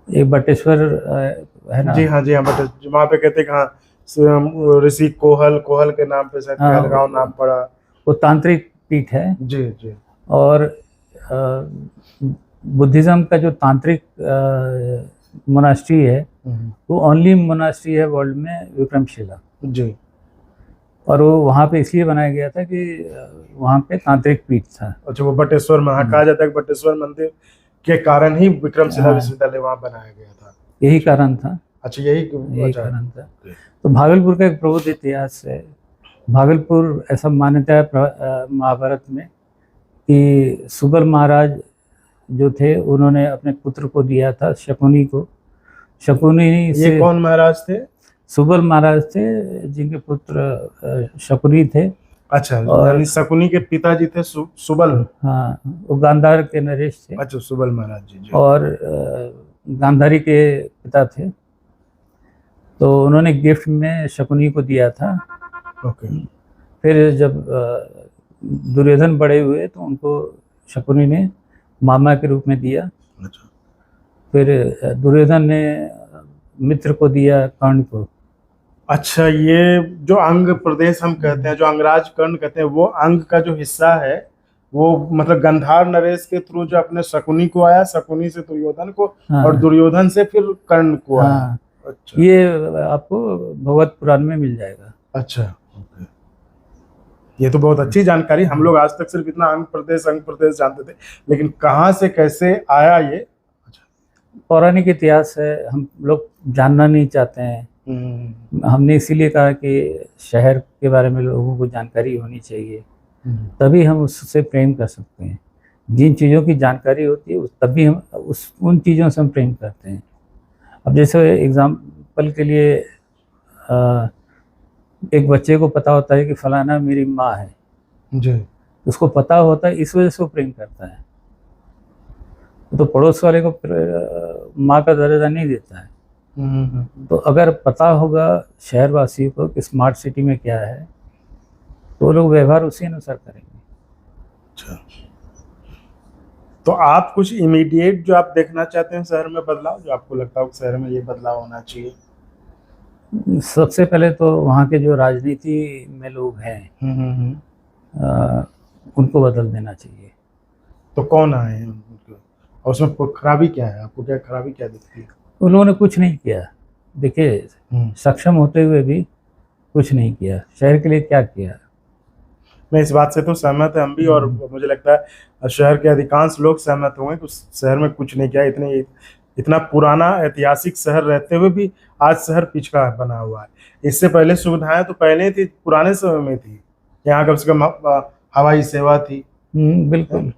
एक बटेश्वर है ना। जी हाँ, जी हाँ, बट वहाँ पे कहते हैं कि हाँ, ऋषि कोहल, कोहल के नाम पे शायद हाँ, कहलगांव नाम पड़ा। वो तांत्रिक पीठ है। जी जी। और बुद्धिज्म का जो तांत्रिक मोनास्ट्री है, वो ओनली मोनास्ट्री है वर्ल्ड में, विक्रमशिला। जी। और वो वहाँ पे इसलिए बनाया गया था कि वहाँ पे तांत्रिक पीठ था। अच्छा, वो बटेश्वर में, हाँ, कहा जाता है कि बटेश्वर मंदिर के कारण ही विक्रमशिला विश्वविद्यालय वहाँ बनाया गया था। यही कारण था। अच्छा, यही यही कारण था। तो भागलपुर का एक प्रबुद्ध इतिहास है। भागलपुर, ऐसा मान्यता है महाभारत में कि सुबल महाराज जो थे, उन्होंने अपने पुत्र को दिया था शकुनी को। शकुनी से, ये कौन महाराज थे? सुबल महाराज थे, जिनके पुत्र शकुनी थे। अच्छा, और यानी शकुनी के पिताजी थे सुबल। हाँ, वो गांधार के नरेश थे। अच्छा, सुबल महाराज जी, जी। और गांधारी के पिता थे। तो उन्होंने गिफ्ट में शकुनी को दिया था। ओके। फिर जब दुर्योधन बड़े हुए तो उनको शकुनी ने मामा के रूप में दिया। अच्छा। फिर दुर्योधन ने मित्र को दिया, कर्ण को। अच्छा, ये जो अंग प्रदेश हम कहते हैं, जो अंगराज कर्ण कहते हैं, वो अंग का जो हिस्सा है, वो मतलब गंधार नरेश के थ्रू जो अपने शकुनी को आया, शकुनी से दुर्योधन को, हाँ, और दुर्योधन से फिर कर्ण को आया। हाँ, अच्छा। ये आपको भगवत पुराण में मिल जाएगा। अच्छा, ओके। ये तो बहुत अच्छी जानकारी। हम लोग आज तक सिर्फ इतना अंग प्रदेश जानते थे, लेकिन कहाँ से कैसे आया ये। अच्छा। पौराणिक इतिहास है, हम लोग जानना नहीं चाहते हैं। हमने इसीलिए कहा कि शहर के बारे में लोगों को जानकारी होनी चाहिए, तभी हम उससे प्रेम कर सकते हैं। जिन चीज़ों की जानकारी होती है तभी हम उन चीज़ों से हम प्रेम करते हैं। अब जैसे एग्जाम्पल के लिए एक बच्चे को पता होता है कि फलाना मेरी माँ है जी। उसको पता होता है, इस वजह से वो प्रेम करता है। तो पड़ोस वाले को माँ का दर्जा नहीं देता है। तो अगर पता होगा शहरवासी को कि स्मार्ट सिटी में क्या है, तो लोग व्यवहार उसी अनुसार करेंगे। अच्छा, तो आप कुछ इमीडिएट जो आप देखना चाहते हैं शहर में बदलाव, जो आपको लगता हो शहर में ये बदलाव होना चाहिए? सबसे पहले तो वहाँ के जो राजनीति में लोग हैं, उनको बदल देना चाहिए। तो कौन आए हैं उनको, और उसमें खराबी क्या है? आपको क्या खराबी क्या दिखती है? उन्होंने कुछ नहीं किया। देखिए, सक्षम होते हुए भी कुछ नहीं किया। शहर के लिए क्या किया? मैं इस बात से तो सहमत है हम भी, और मुझे लगता है शहर के अधिकांश लोग सहमत होंगे कि शहर में कुछ नहीं किया। इतना पुराना ऐतिहासिक शहर रहते हुए भी आज शहर पिछड़ा बना हुआ है। इससे पहले सुविधाएं तो पहले थी, पुराने समय में थी। यहाँ कम से कम हवाई सेवा थी। बिल्कुल।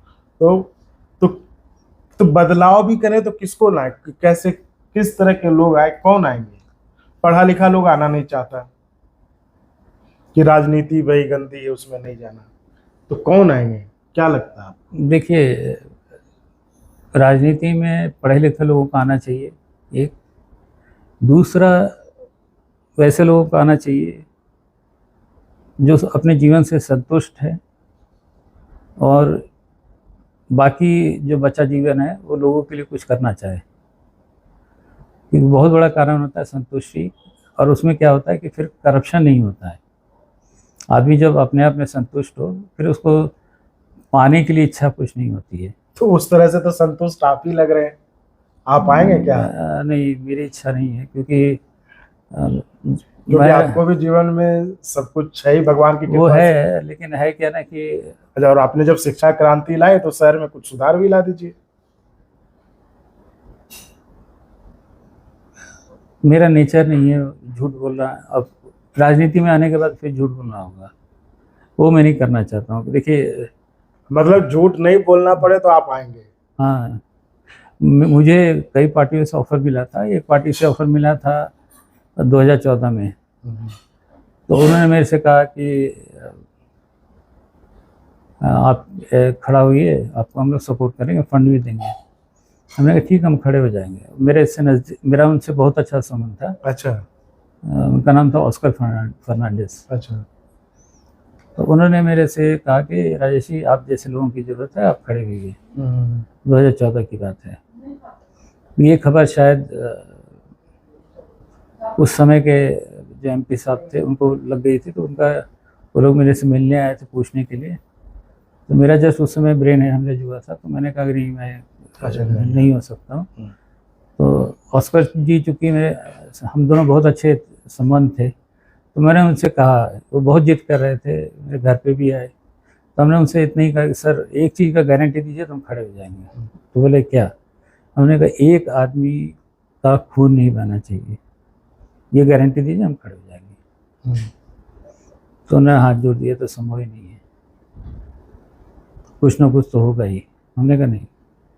तो बदलाव भी करें तो किसको लाए, कैसे, किस तरह के लोग आए, कौन आएंगे? पढ़ा लिखा लोग आना नहीं चाहता कि राजनीति वही गंदी है, उसमें नहीं जाना, तो कौन आएंगे? क्या लगता है आपको? देखिए, राजनीति में पढ़े लिखे लोगों को आना चाहिए, एक। दूसरा, वैसे लोगों को आना चाहिए जो अपने जीवन से संतुष्ट है और बाकी जो बचा जीवन है वो लोगों के लिए कुछ करना चाहे, क्योंकि बहुत बड़ा कारण होता है संतुष्टि। और उसमें क्या होता है कि फिर करप्शन नहीं होता है। आदमी जब अपने आप में संतुष्ट हो फिर उसको पाने के लिए इच्छा कुछ नहीं होती है। तो उस तरह से तो संतुष्ट आप ही लग रहे हैं, आप आएंगे क्या? नहीं, मेरी इच्छा नहीं है, क्योंकि क्योंकि मैं आपको भी जीवन में सब कुछ है ही भगवान की वो कृपा से। है, लेकिन है क्या ना कि अच्छा, और आपने जब शिक्षा क्रांति लाई तो शहर में कुछ सुधार भी ला दीजिए। मेरा नेचर नहीं है झूठ बोलना। अब राजनीति में आने के बाद फिर झूठ बोलना होगा, वो मैं नहीं करना चाहता हूँ। देखिए, मतलब झूठ नहीं बोलना पड़े तो आप आएंगे? हाँ, मुझे कई पार्टियों से ऑफर मिला था। एक पार्टी से ऑफर मिला था 2014 में, तो उन्होंने मेरे से कहा कि आप खड़ा होइए, आपको हम लोग सपोर्ट करेंगे, फंड भी देंगे। हमने कहा ठीक, हम खड़े हो जाएंगे। मेरा उनसे बहुत अच्छा संबंध था। अच्छा। उनका नाम था ऑस्कर फर्नांडिस। अच्छा। तो उन्होंने मेरे से कहा कि राजेश जी, आप जैसे लोगों की ज़रूरत है, आप खड़े होइए। 2014 की बात है। ये खबर शायद उस समय के जो MP साहब थे उनको लग गई थी, तो वो लोग मेरे से मिलने आए थे पूछने के लिए। तो मेरा जस्ट उस समय ब्रेन हेमरेज हुआ था, तो मैंने कहा नहीं, मैं नहीं हो सकता हूँ। तो ऑस्कर जी, चूँकि हम दोनों बहुत अच्छे संबंध थे, तो मैंने उनसे कहा, वो बहुत जिद कर रहे थे, मेरे घर पे भी आए, तो हमने उनसे इतना ही कहा कि सर एक चीज़ का गारंटी दीजिए तो हम खड़े हो जाएंगे। तो बोले क्या? हमने कहा एक आदमी का खून नहीं बहना चाहिए, ये गारंटी दीजिए, हम खड़े हो जाएंगे। तो उन्होंने हाथ जोड़ दिया, तो संभव ही नहीं है, कुछ ना कुछ तो होगा ही। हमने कहा नहीं,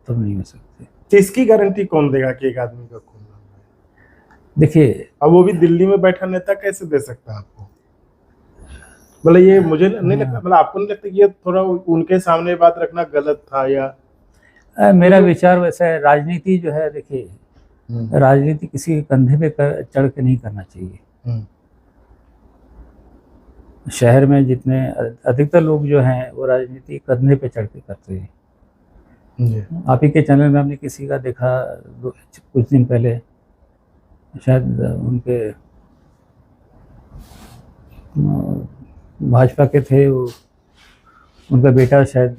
तब नहीं हो सकते। तो इसकी गारंटी कौन देगा कि एक आदमी का खून ना बहे? देखिए, अब वो भी दिल्ली में बैठा नेता कैसे दे सकता है आपको? मतलब ये मुझे नहीं लगता, मतलब आपको नहीं लगता कि ये थोड़ा उनके सामने बात रखना गलत था? या मेरा विचार वैसा है, राजनीति जो है, देखिए, राजनीति किसी के कंधे पे चढ़ के नहीं करना चाहिए। शहर में जितने अधिकतर लोग जो हैं वो राजनीति कंधे पे चढ़ के करते हैं। आप ही के चैनल में हमने किसी का देखा कुछ दिन पहले, शायद उनके भाजपा के थे, वो उनका बेटा शायद,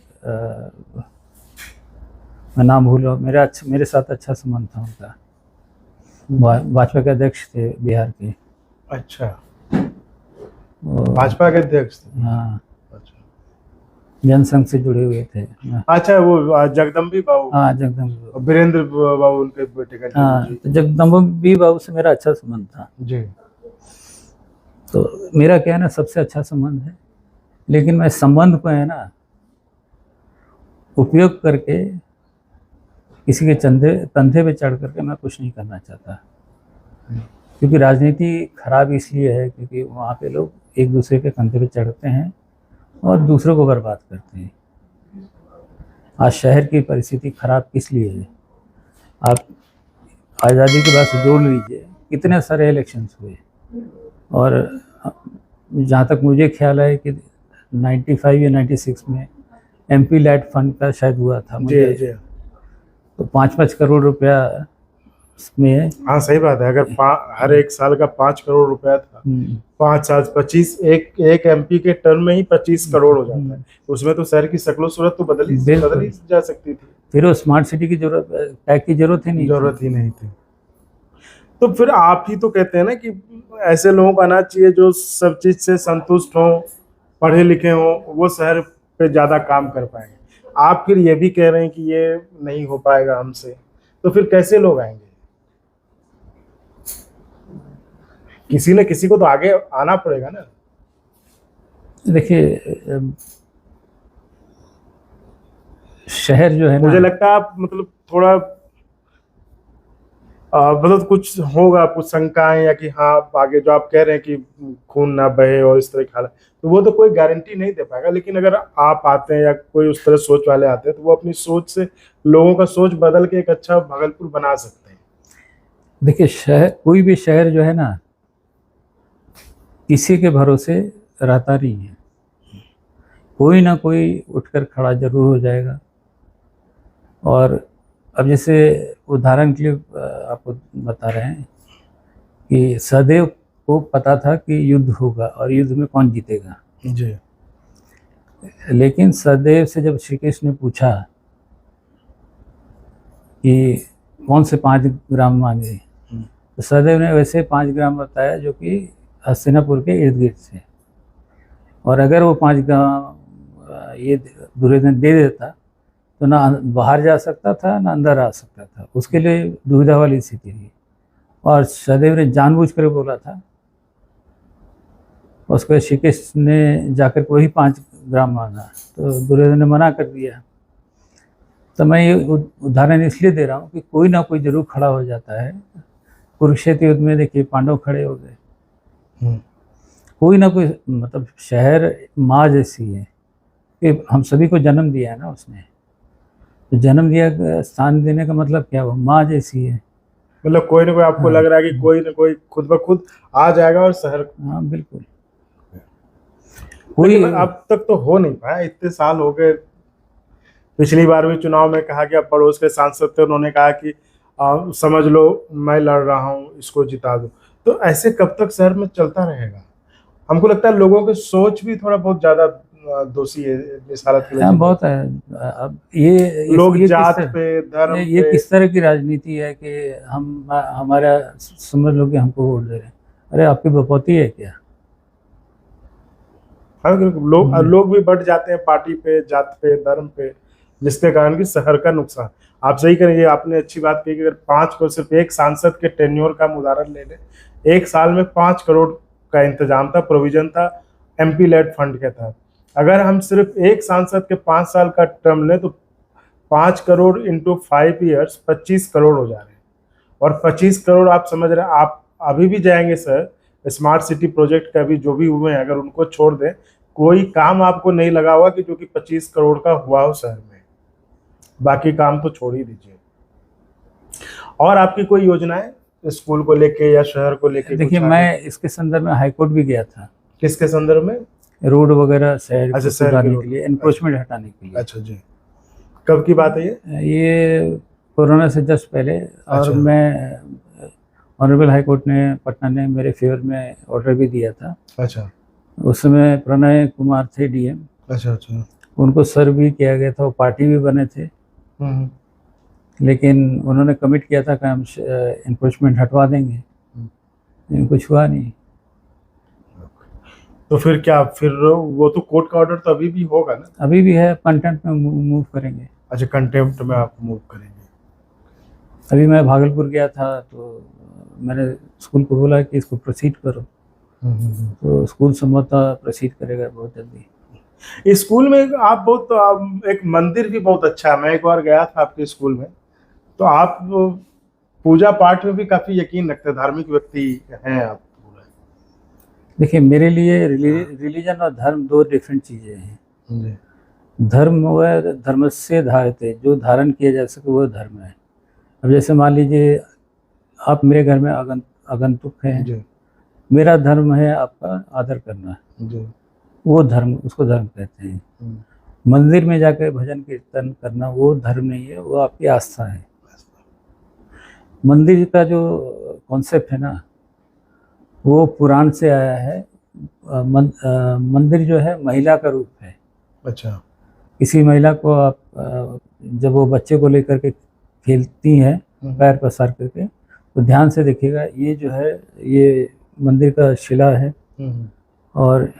मैं नाम भूल रहा हूँ, मेरे साथ अच्छा संबंध था उनका, भाजपा के अध्यक्ष थे बिहार के। अच्छा, भाजपा के अध्यक्ष थे? हाँ, अच्छा, जनसंघ से जुड़े हुए थे। अच्छा, वो जगदम्बी बाबू? हाँ, जगदम्बी वीरेंद्र बाबू उनके बेटे का? हाँ, तो जगदम्बी बाबू से मेरा अच्छा संबंध था जी। तो मेरा क्या है ना, सबसे अच्छा संबंध है, लेकिन मैं संबंध को है ना उपयोग करके किसी के कंधे पे चढ़ करके मैं कुछ नहीं करना चाहता। क्योंकि राजनीति खराब इसलिए है क्योंकि वहाँ पे लोग एक दूसरे के कंधे पे चढ़ते हैं और दूसरों को बर्बाद करते हैं। आज शहर की परिस्थिति खराब किस लिए है? आप आज़ादी के बाद से जोड़ लीजिए, कितने सारे इलेक्शंस हुए, और जहाँ तक मुझे ख्याल है कि 95 या 96 में MP लैट फंड का शायद हुआ था मुझे। जी। तो 5-5 करोड़ रुपया में, हाँ सही बात है। अगर हर एक साल का 5 करोड़ रुपया था, 5 साल 25, एक MP के टर्म में ही 25 करोड़ हो जाता है। उसमें तो शहर की शक्लो सूरत तो बदली जा सकती थी। फिर वो स्मार्ट सिटी की टैग की जरूरत ही नहीं थी। तो फिर आप ही तो कहते हैं ना कि ऐसे लोगों को आना चाहिए जो सब चीज से संतुष्ट हो, पढ़े लिखे हो, वो शहर पे ज्यादा काम कर पाएंगे। आप फिर ये भी कह रहे हैं कि ये नहीं हो पाएगा हमसे, तो फिर कैसे लोग आएंगे? किसी न किसी को तो आगे आना पड़ेगा ना। देखिए, शहर जो है ना, मुझे लगता है आप मतलब थोड़ा मतलब कुछ होगा, कुछ शंकाएं, या कि हाँ आगे जो आप कह रहे हैं कि खून ना बहे और इस तरह की हालत, तो वो तो कोई गारंटी नहीं दे पाएगा। लेकिन अगर आप आते हैं या कोई उस तरह सोच वाले आते हैं तो वो अपनी सोच से लोगों का सोच बदल के एक अच्छा भागलपुर बना सकते हैं। देखिए, कोई भी शहर जो है ना किसी के भरोसे रहता नहीं है। कोई ना कोई उठकर खड़ा जरूर हो जाएगा और अब जैसे उदाहरण के लिए आपको बता रहे हैं कि सहदेव को पता था कि युद्ध होगा और युद्ध में कौन जीतेगा, जी। लेकिन सहदेव से जब श्री कृष्ण ने पूछा कि कौन से 5 ग्राम मांगे, तो सहदेव ने वैसे 5 ग्राम बताया जो कि हस्तिनापुर के इर्द गिर्द से, और अगर वो 5 ग्राम ये दुर्योधन दे देता तो ना बाहर जा सकता था ना अंदर आ सकता था, उसके लिए दुविधा वाली स्थिति थी। और सहदेव ने जानबूझकर बोला था, उसके बाद श्री कृष्ण ने जाकर वही 5 ग्राम मांगा तो दुर्योधन ने मना कर दिया। तो मैं ये उदाहरण इसलिए दे रहा हूँ कि कोई ना कोई जरूर खड़ा हो जाता है। कुरुक्षेत्र युद्ध में देखिए पांडव खड़े हो गए, कोई ना कोई, मतलब शहर माँ जैसी है कि हम सभी को जन्म दिया है ना उसने, तो जन्म दिया स्थान देने का मतलब क्या हुआ, माँ जैसी है। मतलब कोई ना कोई आपको लग रहा है कि कोई ना कोई खुद ब खुद आ जाएगा और शहर। हाँ बिल्कुल। कोई अब तक तो हो नहीं पाया, इतने साल हो गए। पिछली बार भी चुनाव में कहा गया, पड़ोस के सांसद थे, उन्होंने कहा कि समझ लो मैं लड़ रहा हूँ, इसको जिता दो। तो ऐसे कब तक शहर में चलता रहेगा? हमको लगता है लोगों की सोच भी थोड़ा बहुत ज्यादा दोषी है इस हालत के लिए। हाँ बहुत है। अब ये लोग जात पे, धर्म पे, ये किस तरह की राजनीति है कि हम हमारा समझ लो कि हमको वोट दे रहे हैं, अरे आपकी बपौती है क्या? हाँ, लोग भी बढ़ जाते हैं पार्टी पे, जात पे, धर्म पे, जिसके कारण कि शहर का नुकसान। आप सही करेंगे, आपने अच्छी बात कही कि अगर 5 करोड़, सिर्फ एक सांसद के टेन्योर का उदाहरण ले लें, एक साल में 5 करोड़ का इंतजाम था, प्रोविजन था एमपी लेड फंड के तहत। अगर हम सिर्फ एक सांसद के 5 साल का टर्म लें तो 5 करोड़ इंटू 5 ईयर्स 25 करोड़ हो जा रहे हैं। और 25 करोड़ आप समझ रहे हैं, आप अभी भी जाएंगे सर, स्मार्ट सिटी प्रोजेक्ट का भी जो भी हुए हैं, अगर उनको छोड़ दें, कोई काम आपको नहीं लगा हुआ कि जो कि 25 करोड़ का हुआ हो शहर में। बाकी काम तो छोड़ ही दीजिए। और आपकी कोई योजनाएं स्कूल को लेके या शहर को लेके? देखिए मैं इसके संदर्भ में हाईकोर्ट भी गया था। किसके संदर्भ में? रोड वगैरह शहर अच्छा, को सुधारने के लिए, एनक्रोचमेंट हटाने के लिए। अच्छा जी, कब की बात है ये कोरोना से जस्ट पहले। और अच्छा। मैं ऑनरेबल हाई कोर्ट ने पटना ने मेरे फेवर में ऑर्डर भी दिया था। अच्छा। उस समय प्रणय कुमार थे डीएम। अच्छा अच्छा। उनको सर्व भी किया गया था, वो पार्टी भी बने थे, लेकिन उन्होंने कमिट किया था कि हम एनक्रोचमेंट हटवा देंगे, लेकिन कुछ हुआ नहीं। तो फिर क्या, फिर वो तो कोर्ट का ऑर्डर तो अभी भी होगा ना? अभी भी है, कंटेम्प्ट में मूव करेंगे। अच्छा, कंटेम्प्ट में आप मूव करेंगे। अभी मैं भागलपुर गया था तो मैंने स्कूल को बोला कि इसको प्रोसीड करो, तो स्कूल संभवतः प्रोसीड करेगा बहुत जल्दी। इस स्कूल में आप बहुत, एक मंदिर भी बहुत अच्छा है। मैं एक बार गया था आपके स्कूल में, तो आप पूजा पाठ में भी काफी यकीन रखते हैं, धार्मिक व्यक्ति हैं आप। देखिए मेरे लिए रिलीजन और धर्म 2 डिफरेंट चीज़ें हैं। धर्म वह धर्म से धारित है, जो धारण किया जा सके वो धर्म है। अब जैसे मान लीजिए आप मेरे घर में आगंतुक हैं, मेरा धर्म है आपका आदर करना, वो धर्म, उसको धर्म कहते हैं। मंदिर में जाकर भजन कीर्तन करना वो धर्म नहीं है, वो आपकी आस्था है। मंदिर का जो कॉन्सेप्ट है ना, वो पुराण से आया है। मंदिर जो है महिला का रूप है। अच्छा। किसी महिला को आप जब वो बच्चे को लेकर के खेलती हैं पैर पसार करके, तो ध्यान से देखिएगा, ये जो है ये मंदिर का शिला है और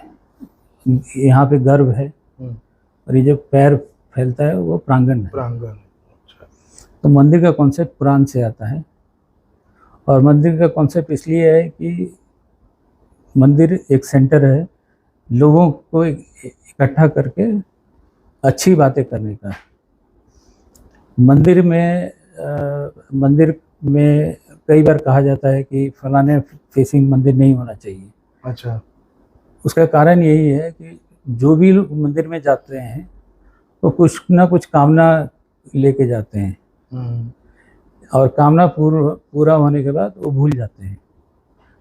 यहाँ पे गर्भ है, और ये जो पैर फैलता है वो प्रांगण है। अच्छा। तो मंदिर का कॉन्सेप्ट पुराण से आता है। और मंदिर का कॉन्सेप्ट इसलिए है कि मंदिर एक सेंटर है लोगों को इकट्ठा करके अच्छी बातें करने का। मंदिर में कई बार कहा जाता है कि फलाने फेसिंग मंदिर नहीं होना चाहिए। अच्छा। उसका कारण यही है कि जो भी लोग मंदिर में जाते हैं तो कुछ ना कुछ कामना लेके जाते हैं, और कामना पूरा होने के बाद वो भूल जाते हैं।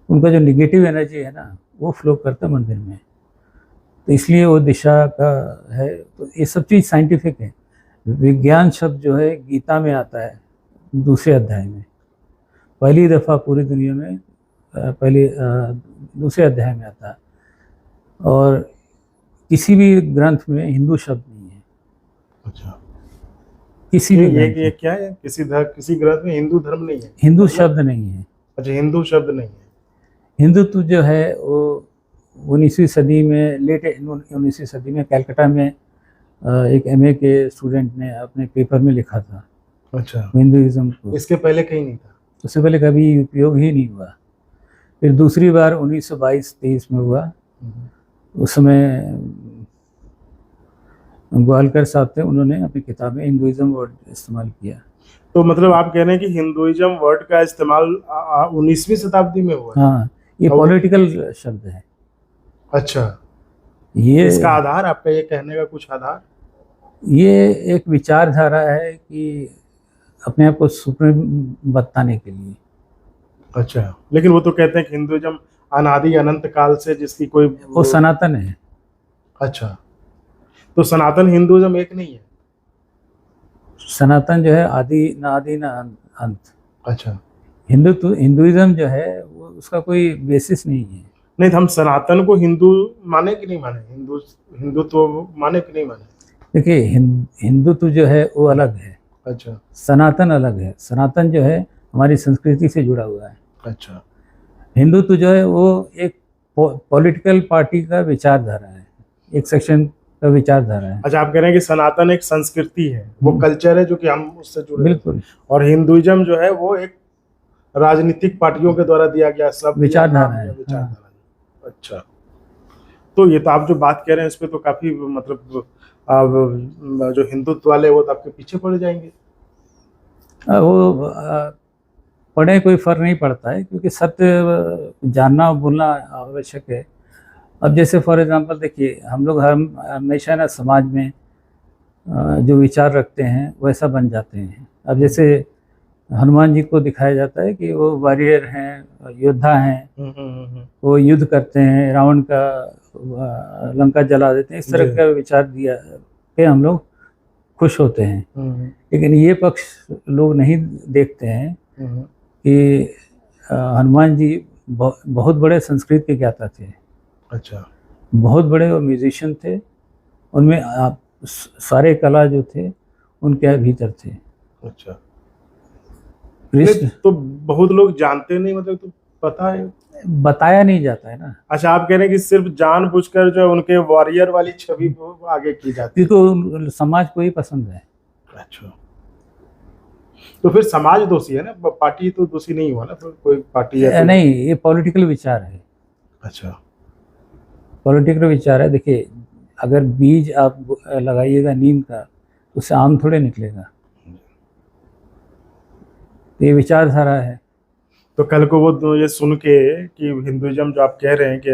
उनका जो निगेटिव एनर्जी है ना, वो फ्लो करता है मंदिर में, तो इसलिए वो दिशा का है। तो ये सब चीज़ साइंटिफिक है। विज्ञान शब्द जो है गीता में आता है, दूसरे अध्याय में, पहली दफ़ा पूरी दुनिया में दूसरे अध्याय में आता है। और किसी भी ग्रंथ में हिंदू शब्द नहीं है। अच्छा, किसी भी ग्रंथ ये क्या है? किसी ग्रंथ में हिंदू धर्म नहीं है, हिंदू शब्द नहीं है। अच्छा, हिंदू शब्द नहीं है। हिंदुत्व जो है वो 19वीं सदी में, लेट 19वीं सदी में कलकत्ता में एक एमए के स्टूडेंट ने अपने पेपर में लिखा था। अच्छा, हिंदुइज्म को। इसके पहले कहीं नहीं था? उससे पहले कभी उपयोग ही नहीं हुआ। फिर दूसरी बार 1922-23 में हुआ। उस समय ग्वालकर साहब थे, उन्होंने अपनी किताब में हिंदुइज्म वर्ड इस्तेमाल किया। तो मतलब आप कह रहे हैं कि हिंदुइज्म वर्ड का इस्तेमाल 19वीं शताब्दी में हुआ? हाँ, ये पॉलिटिकल शब्द है। अच्छा, ये इसका आधार, आपका ये कहने का कुछ आधार? ये एक विचारधारा है कि अपने आप को सुप्रीम बताने के लिए। अच्छा, लेकिन वो तो कहते हैं कि हिंदुइज्म अनादि अनंत काल से जिसकी कोई वो सनातन है। अच्छा, तो सनातन हिंदुइज्म एक नहीं है? सनातन जो है आदि ना अंत। अच्छा, हिंदुइज्म जो है वो उसका कोई बेसिस नहीं है। नहीं, हम सनातन को हिंदू माने कि नहीं माने? हिंदुत्व माने कि नहीं माने? देखिए, हिंदुत्व जो है वो अलग है। अच्छा, सनातन अलग है। सनातन जो है हमारी संस्कृति से जुड़ा हुआ है। अच्छा, हिंदुत्व जो है वो एक पॉलिटिकल पार्टी का विचारधारा है, एक सेक्शन का विचारधारा है। अच्छा, आप कह रहे हैं कि सनातन एक संस्कृति है, वो कल्चर है जो कि हम उससे जुड़े हैं। बिल्कुल। और हिंदुइज्म जो है वो एक राजनीतिक पार्टियों के द्वारा दिया गया सब विचारधारा है। अच्छा, तो ये तो आप जो बात कह रहे हैं इस पे तो काफी मतलब जो हिंदुत्व वाले वो तो आपके पीछे पड़ जाएंगे। वो पढ़े कोई फर्क नहीं पड़ता है, क्योंकि सत्य जानना और बोलना आवश्यक है। अब जैसे फॉर एग्जांपल देखिए, हम लोग हमेशा ना समाज में जो विचार रखते हैं वैसा बन जाते हैं। अब जैसे हनुमान जी को दिखाया जाता है कि वो वॉरियर हैं, योद्धा हैं, वो युद्ध करते हैं, रावण का लंका जला देते हैं, इस तरह का विचार दिया के हम लोग खुश होते हैं। लेकिन ये पक्ष लोग नहीं देखते हैं कि हनुमान जी बहुत बड़े संस्कृत के ज्ञाता थे। अच्छा, बहुत बड़े वो म्यूजिशियन थे, उनमें सारे कला जो थे उनके भीतर थे। अच्छा, तो बहुत लोग जानते नहीं, मतलब तो पता है, बताया नहीं जाता है ना। अच्छा, आप कह रहे हैं कि सिर्फ जानबूझकर जो उनके वॉरियर वाली छवि आगे की जाती है, क्योंकि समाज को ही पसंद है। अच्छा, तो फिर समाज दोषी है ना, पार्टी तो दोषी नहीं हुआ ना? तो कोई पार्टी है नहीं, ये पॉलिटिकल विचार है। अच्छा, पॉलिटिकल विचार है। देखिए, अगर बीज आप लगाइएगा नीम का, उससे आम थोड़े निकलेगा। ये विचारधारा है। तो कल को वो ये सुन के कि हिंदुइज्म जो आप कह रहे हैं कि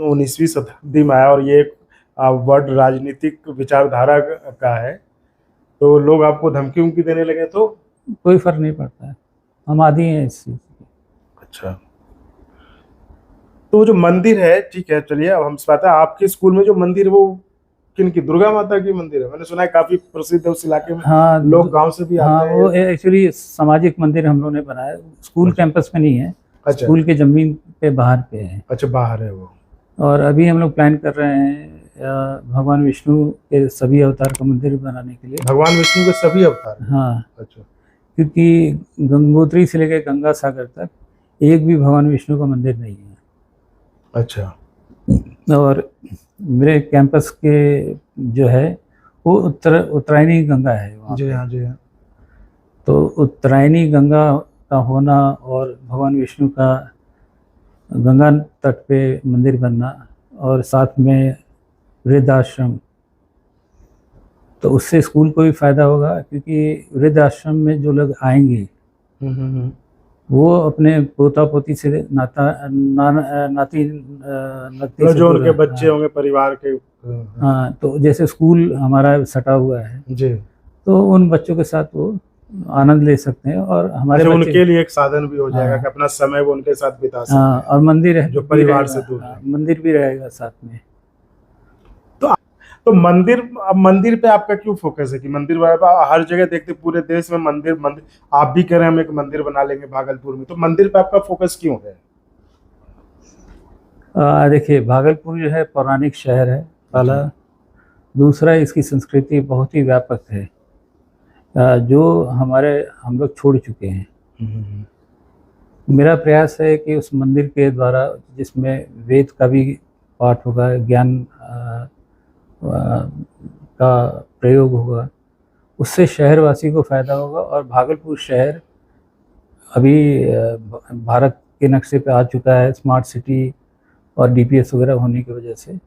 19वीं शताब्दी में आया और ये वर्ड राजनीतिक विचारधारा का है, तो लोग आपको धमकी उमकी देने लगे तो कोई फर्क नहीं पड़ता है, हम आदी हैं इस चीज़ की। अच्छा, तो वो जो मंदिर है, ठीक है, चलिए अब हम पता है आपके स्कूल में जो मंदिर वो किन की, दुर्गा माता की मंदिर है? मैंने सुना है काफी प्रसिद्ध है उस इलाके में। हाँ, लोग गांव से भी आते हैं। वो एक्चुअली सामाजिक मंदिर हम लोगों ने बनाया, स्कूल कैंपस में नहीं है। अच्छा, स्कूल के जमीन पे बाहर पे है। अच्छा, बाहर है वो। और अभी हम लोग प्लान कर रहे हैं भगवान विष्णु के सभी अवतार का मंदिर बनाने के लिए। भगवान विष्णु के सभी अवतार? हाँ। अच्छा, क्योंकि गंगोत्री से लेकर गंगा सागर तक एक भी भगवान विष्णु का मंदिर नहीं है। अच्छा, और मेरे कैंपस के जो है वो उत्तरायणी गंगा है वहाँ। जी हाँ, जी हाँ। तो उत्तरायणी गंगा का होना और भगवान विष्णु का गंगा तट पे मंदिर बनना और साथ में वृद्धाश्रम, तो उससे स्कूल को भी फायदा होगा, क्योंकि वृद्धाश्रम में जो लोग आएंगे वो अपने पोता पोती से नाती तो जो उनके बच्चे होंगे परिवार के। हाँ, तो जैसे स्कूल हमारा सटा हुआ है जी, तो उन बच्चों के साथ वो आनंद ले सकते हैं और हमारे अच्छा, उनके लिए एक साधन भी हो जाएगा कि अपना समय वो उनके साथ बिता सकते हैं। और मंदिर है जो परिवार से दूर है। मंदिर भी रहेगा साथ में। तो तो मंदिर, अब मंदिर पे आपका क्यों फोकस है कि मंदिर हर जगह देखते पूरे देश में मंदिर मंदिर, आप भी कह रहे हैं हम एक मंदिर बना लेंगे भागलपुर में, तो मंदिर पे आपका फोकस क्यों है? देखिए, भागलपुर जो है पौराणिक शहर है पहला। दूसरा, इसकी संस्कृति बहुत ही व्यापक है, जो हम लोग छोड़ चुके हैं। मेरा प्रयास है कि उस मंदिर के द्वारा, जिसमें वेद का भी पाठ होगा, ज्ञान का प्रयोग होगा, उससे शहरवासी को फ़ायदा होगा। और भागलपुर शहर अभी भारत के नक्शे पे आ चुका है, स्मार्ट सिटी और डीपीएस वगैरह होने की वजह से।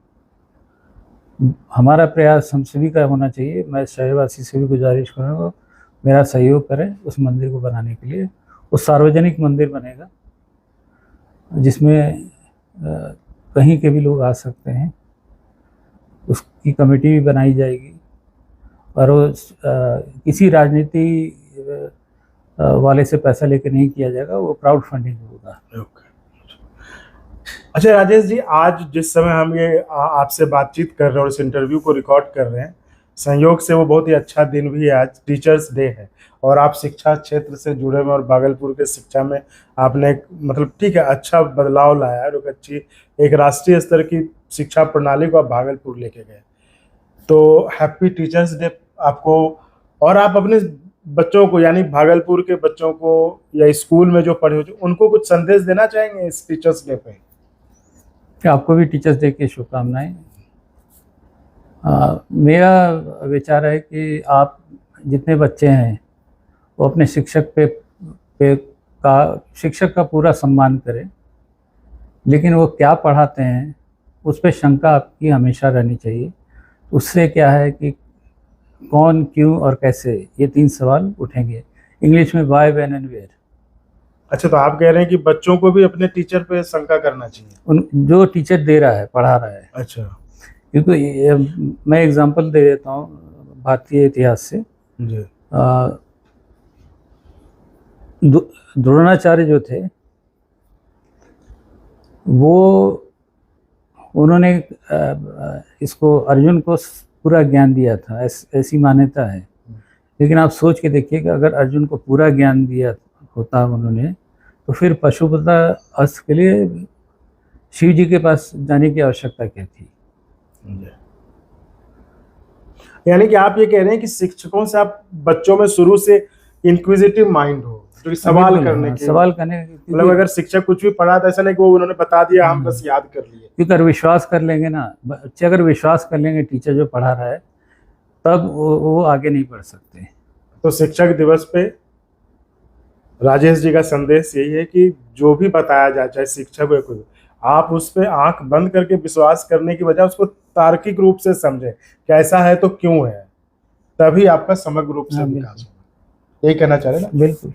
हमारा प्रयास हम सभी का होना चाहिए। मैं शहरवासी से भी गुजारिश करूँगा, मेरा सहयोग करें उस मंदिर को बनाने के लिए। वो सार्वजनिक मंदिर बनेगा जिसमें कहीं के भी लोग आ सकते हैं। उसकी कमेटी भी बनाई जाएगी और वो किसी राजनीति वाले से पैसा लेकर नहीं किया जाएगा, वो क्राउड फंडिंग होगा। अच्छा राजेश जी, आज जिस समय हम ये आपसे बातचीत कर रहे हैं और इस इंटरव्यू को रिकॉर्ड कर रहे हैं, संयोग से वो बहुत ही अच्छा दिन भी है, आज टीचर्स डे है और आप शिक्षा क्षेत्र से जुड़े हुए और भागलपुर के शिक्षा में आपने मतलब ठीक है अच्छा बदलाव लाया और एक राष्ट्रीय स्तर की शिक्षा प्रणाली को आप भागलपुर लेके गए। तो हैप्पी टीचर्स डे आपको। और आप अपने बच्चों को, यानी भागलपुर के बच्चों को या स्कूल में जो पढ़े हो, उनको कुछ संदेश देना चाहेंगे इस टीचर्स डे पे? आपको भी टीचर्स डे की शुभकामनाएं। मेरा विचार है कि आप जितने बच्चे हैं वो अपने शिक्षक शिक्षक का पूरा सम्मान करें, लेकिन वो क्या पढ़ाते हैं उस पर शंका आपकी हमेशा रहनी चाहिए। उससे क्या है कि कौन, क्यों और कैसे, ये 3 सवाल उठेंगे। इंग्लिश में वाई, व्हेन एंड वेयर। अच्छा, तो आप कह रहे हैं कि बच्चों को भी अपने टीचर पे शंका करना चाहिए, जो टीचर दे रहा है, पढ़ा रहा है। अच्छा, क्योंकि मैं एग्जांपल दे देता हूँ भारतीय इतिहास से। जी। द्रोणाचार्य जो थे, उन्होंने इसको अर्जुन को पूरा ज्ञान दिया था, ऐसी मान्यता है। लेकिन आप सोच के देखिए कि अगर अर्जुन को पूरा ज्ञान दिया होता उन्होंने, तो फिर पशुपता अस्त्र के लिए शिव जी के पास जाने की आवश्यकता क्या थी? यानी कि आप ये कह रहे हैं कि शिक्षकों से आप बच्चों में शुरू से इंक्विजिटिव माइंड हो, जो सवाल करने की, मतलब अगर शिक्षक कुछ भी पढ़ा था, ऐसा नहीं कि वो उन्होंने बता दिया हम बस याद कर लिए। क्योंकि अगर विश्वास कर लेंगे ना बच्चे, अगर विश्वास कर लेंगे टीचर जो पढ़ा रहा है, तब वो आगे नहीं बढ़ सकते। तो शिक्षक दिवस पे राजेश जी का संदेश यही है कि जो भी बताया जाए, चाहे शिक्षक हो कोई, आप उस पर आंख बंद करके विश्वास करने की बजाय उसको तार्किक रूप से समझे कि ऐसा है तो क्यों है, तभी आपका समग्र रूप से विकास होगा। यही कहना चाह रहे हैं ना? बिल्कुल,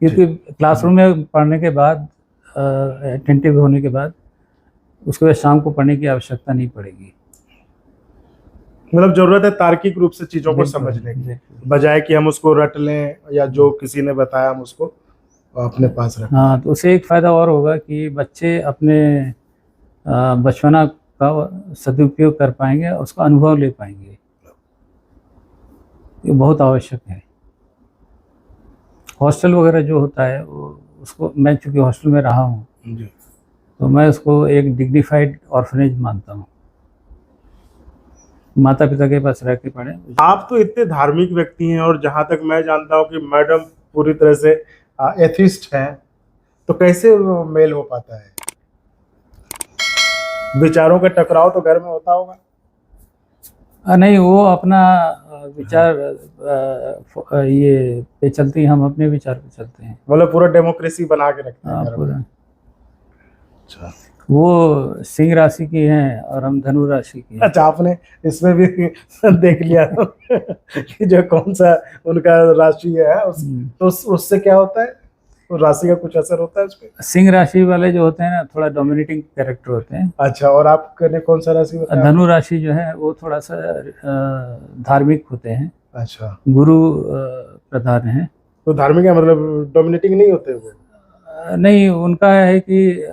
क्योंकि क्लासरूम में पढ़ने के बाद, अटेंटिव होने के बाद, उसके बाद शाम को पढ़ने की आवश्यकता नहीं पड़ेगी। मतलब जरूरत है तार्किक रूप से चीजों को समझने की, बजाय कि हम उसको रट लें या जो किसी ने बताया हम उसको अपने पास रखें। हाँ, तो उससे एक फ़ायदा और होगा कि बच्चे अपने बचपना का सदुपयोग कर पाएंगे, उसका अनुभव ले पाएंगे। ये बहुत आवश्यक है। हॉस्टल वगैरह जो होता है उसको, मैं चूँकि हॉस्टल में रहा हूँ, तो मैं उसको एक डिग्निफाइड ऑर्फनेज मानता हूँ। माता पिता के पास रह के पढ़े। आप तो इतने धार्मिक व्यक्ति हैं और जहाँ तक मैं जानता हूँ कि मैडम पूरी तरह से एथिस्ट हैं, तो कैसे मेल हो पाता है? विचारों का टकराव तो घर में होता होगा? नहीं, वो अपना विचार ये पे चलते हैं, हम अपने विचार पे चलते हैं। मतलब पूरा डेमोक्रेसी बना के रखते हैं पूरा। अच्छा, वो सिंह राशि की हैं और हम धनु राशि की हैं। अच्छा, आपने इसमें भी देख लिया कि जो कौन सा उनका राशि है तो उससे क्या होता है? तो राशि का कुछ असर होता है उस पर? सिंह राशि वाले जो होते हैं ना, थोड़ा डोमिनेटिंग कैरेक्टर होते हैं। अच्छा, और आपने कौन सा राशि बताया? धनु राशि जो है वो थोड़ा सा धार्मिक होते हैं। अच्छा, गुरु प्रधान है। तो धार्मिक है, मतलब डोमिनेटिंग नहीं होते वो? नहीं, उनका है कि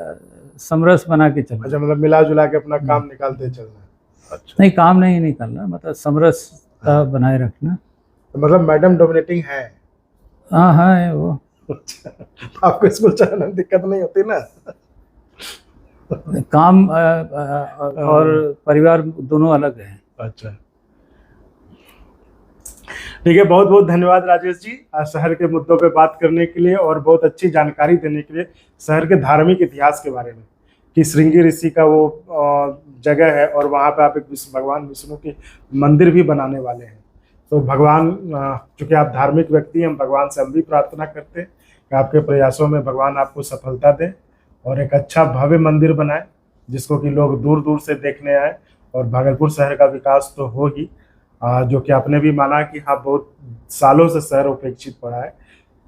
समरस बना के चलना। अच्छा, मतलब मिला जुला के अपना काम निकालते चलना। अच्छा, नहीं, काम नहीं करना, मतलब समरसता बनाए रखना। तो मतलब मैडम डोमिनेटिंग है। हाँ हाँ, है वो। अच्छा, आपको स्कूल चलाने में दिक्कत नहीं होती ना? काम और परिवार दोनों अलग है। अच्छा, ठीक है, बहुत बहुत धन्यवाद राजेश जी, आज शहर के मुद्दों पे बात करने के लिए और बहुत अच्छी जानकारी देने के लिए शहर के धार्मिक इतिहास के बारे में, कि श्रृंगी ऋषि का वो जगह है और वहाँ पे आप एक भगवान विष्णु के मंदिर भी बनाने वाले हैं। तो भगवान, चूंकि आप धार्मिक व्यक्ति हैं, हम भगवान से हम भी प्रार्थना करते हैं कि आपके प्रयासों में भगवान आपको सफलता दें और एक अच्छा भव्य मंदिर बनाए जिसको कि लोग दूर दूर से देखने आए, और भागलपुर शहर का विकास तो हो ही, जो कि आपने भी माना कि हाँ बहुत सालों से शहर उपेक्षित पड़ा है,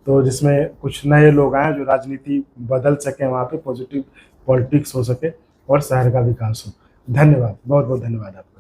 तो जिसमें कुछ नए लोग आए जो राजनीति बदल सकें, वहाँ पे पॉजिटिव पॉलिटिक्स हो सके और शहर का विकास हो। धन्यवाद, बहुत बहुत धन्यवाद आपका।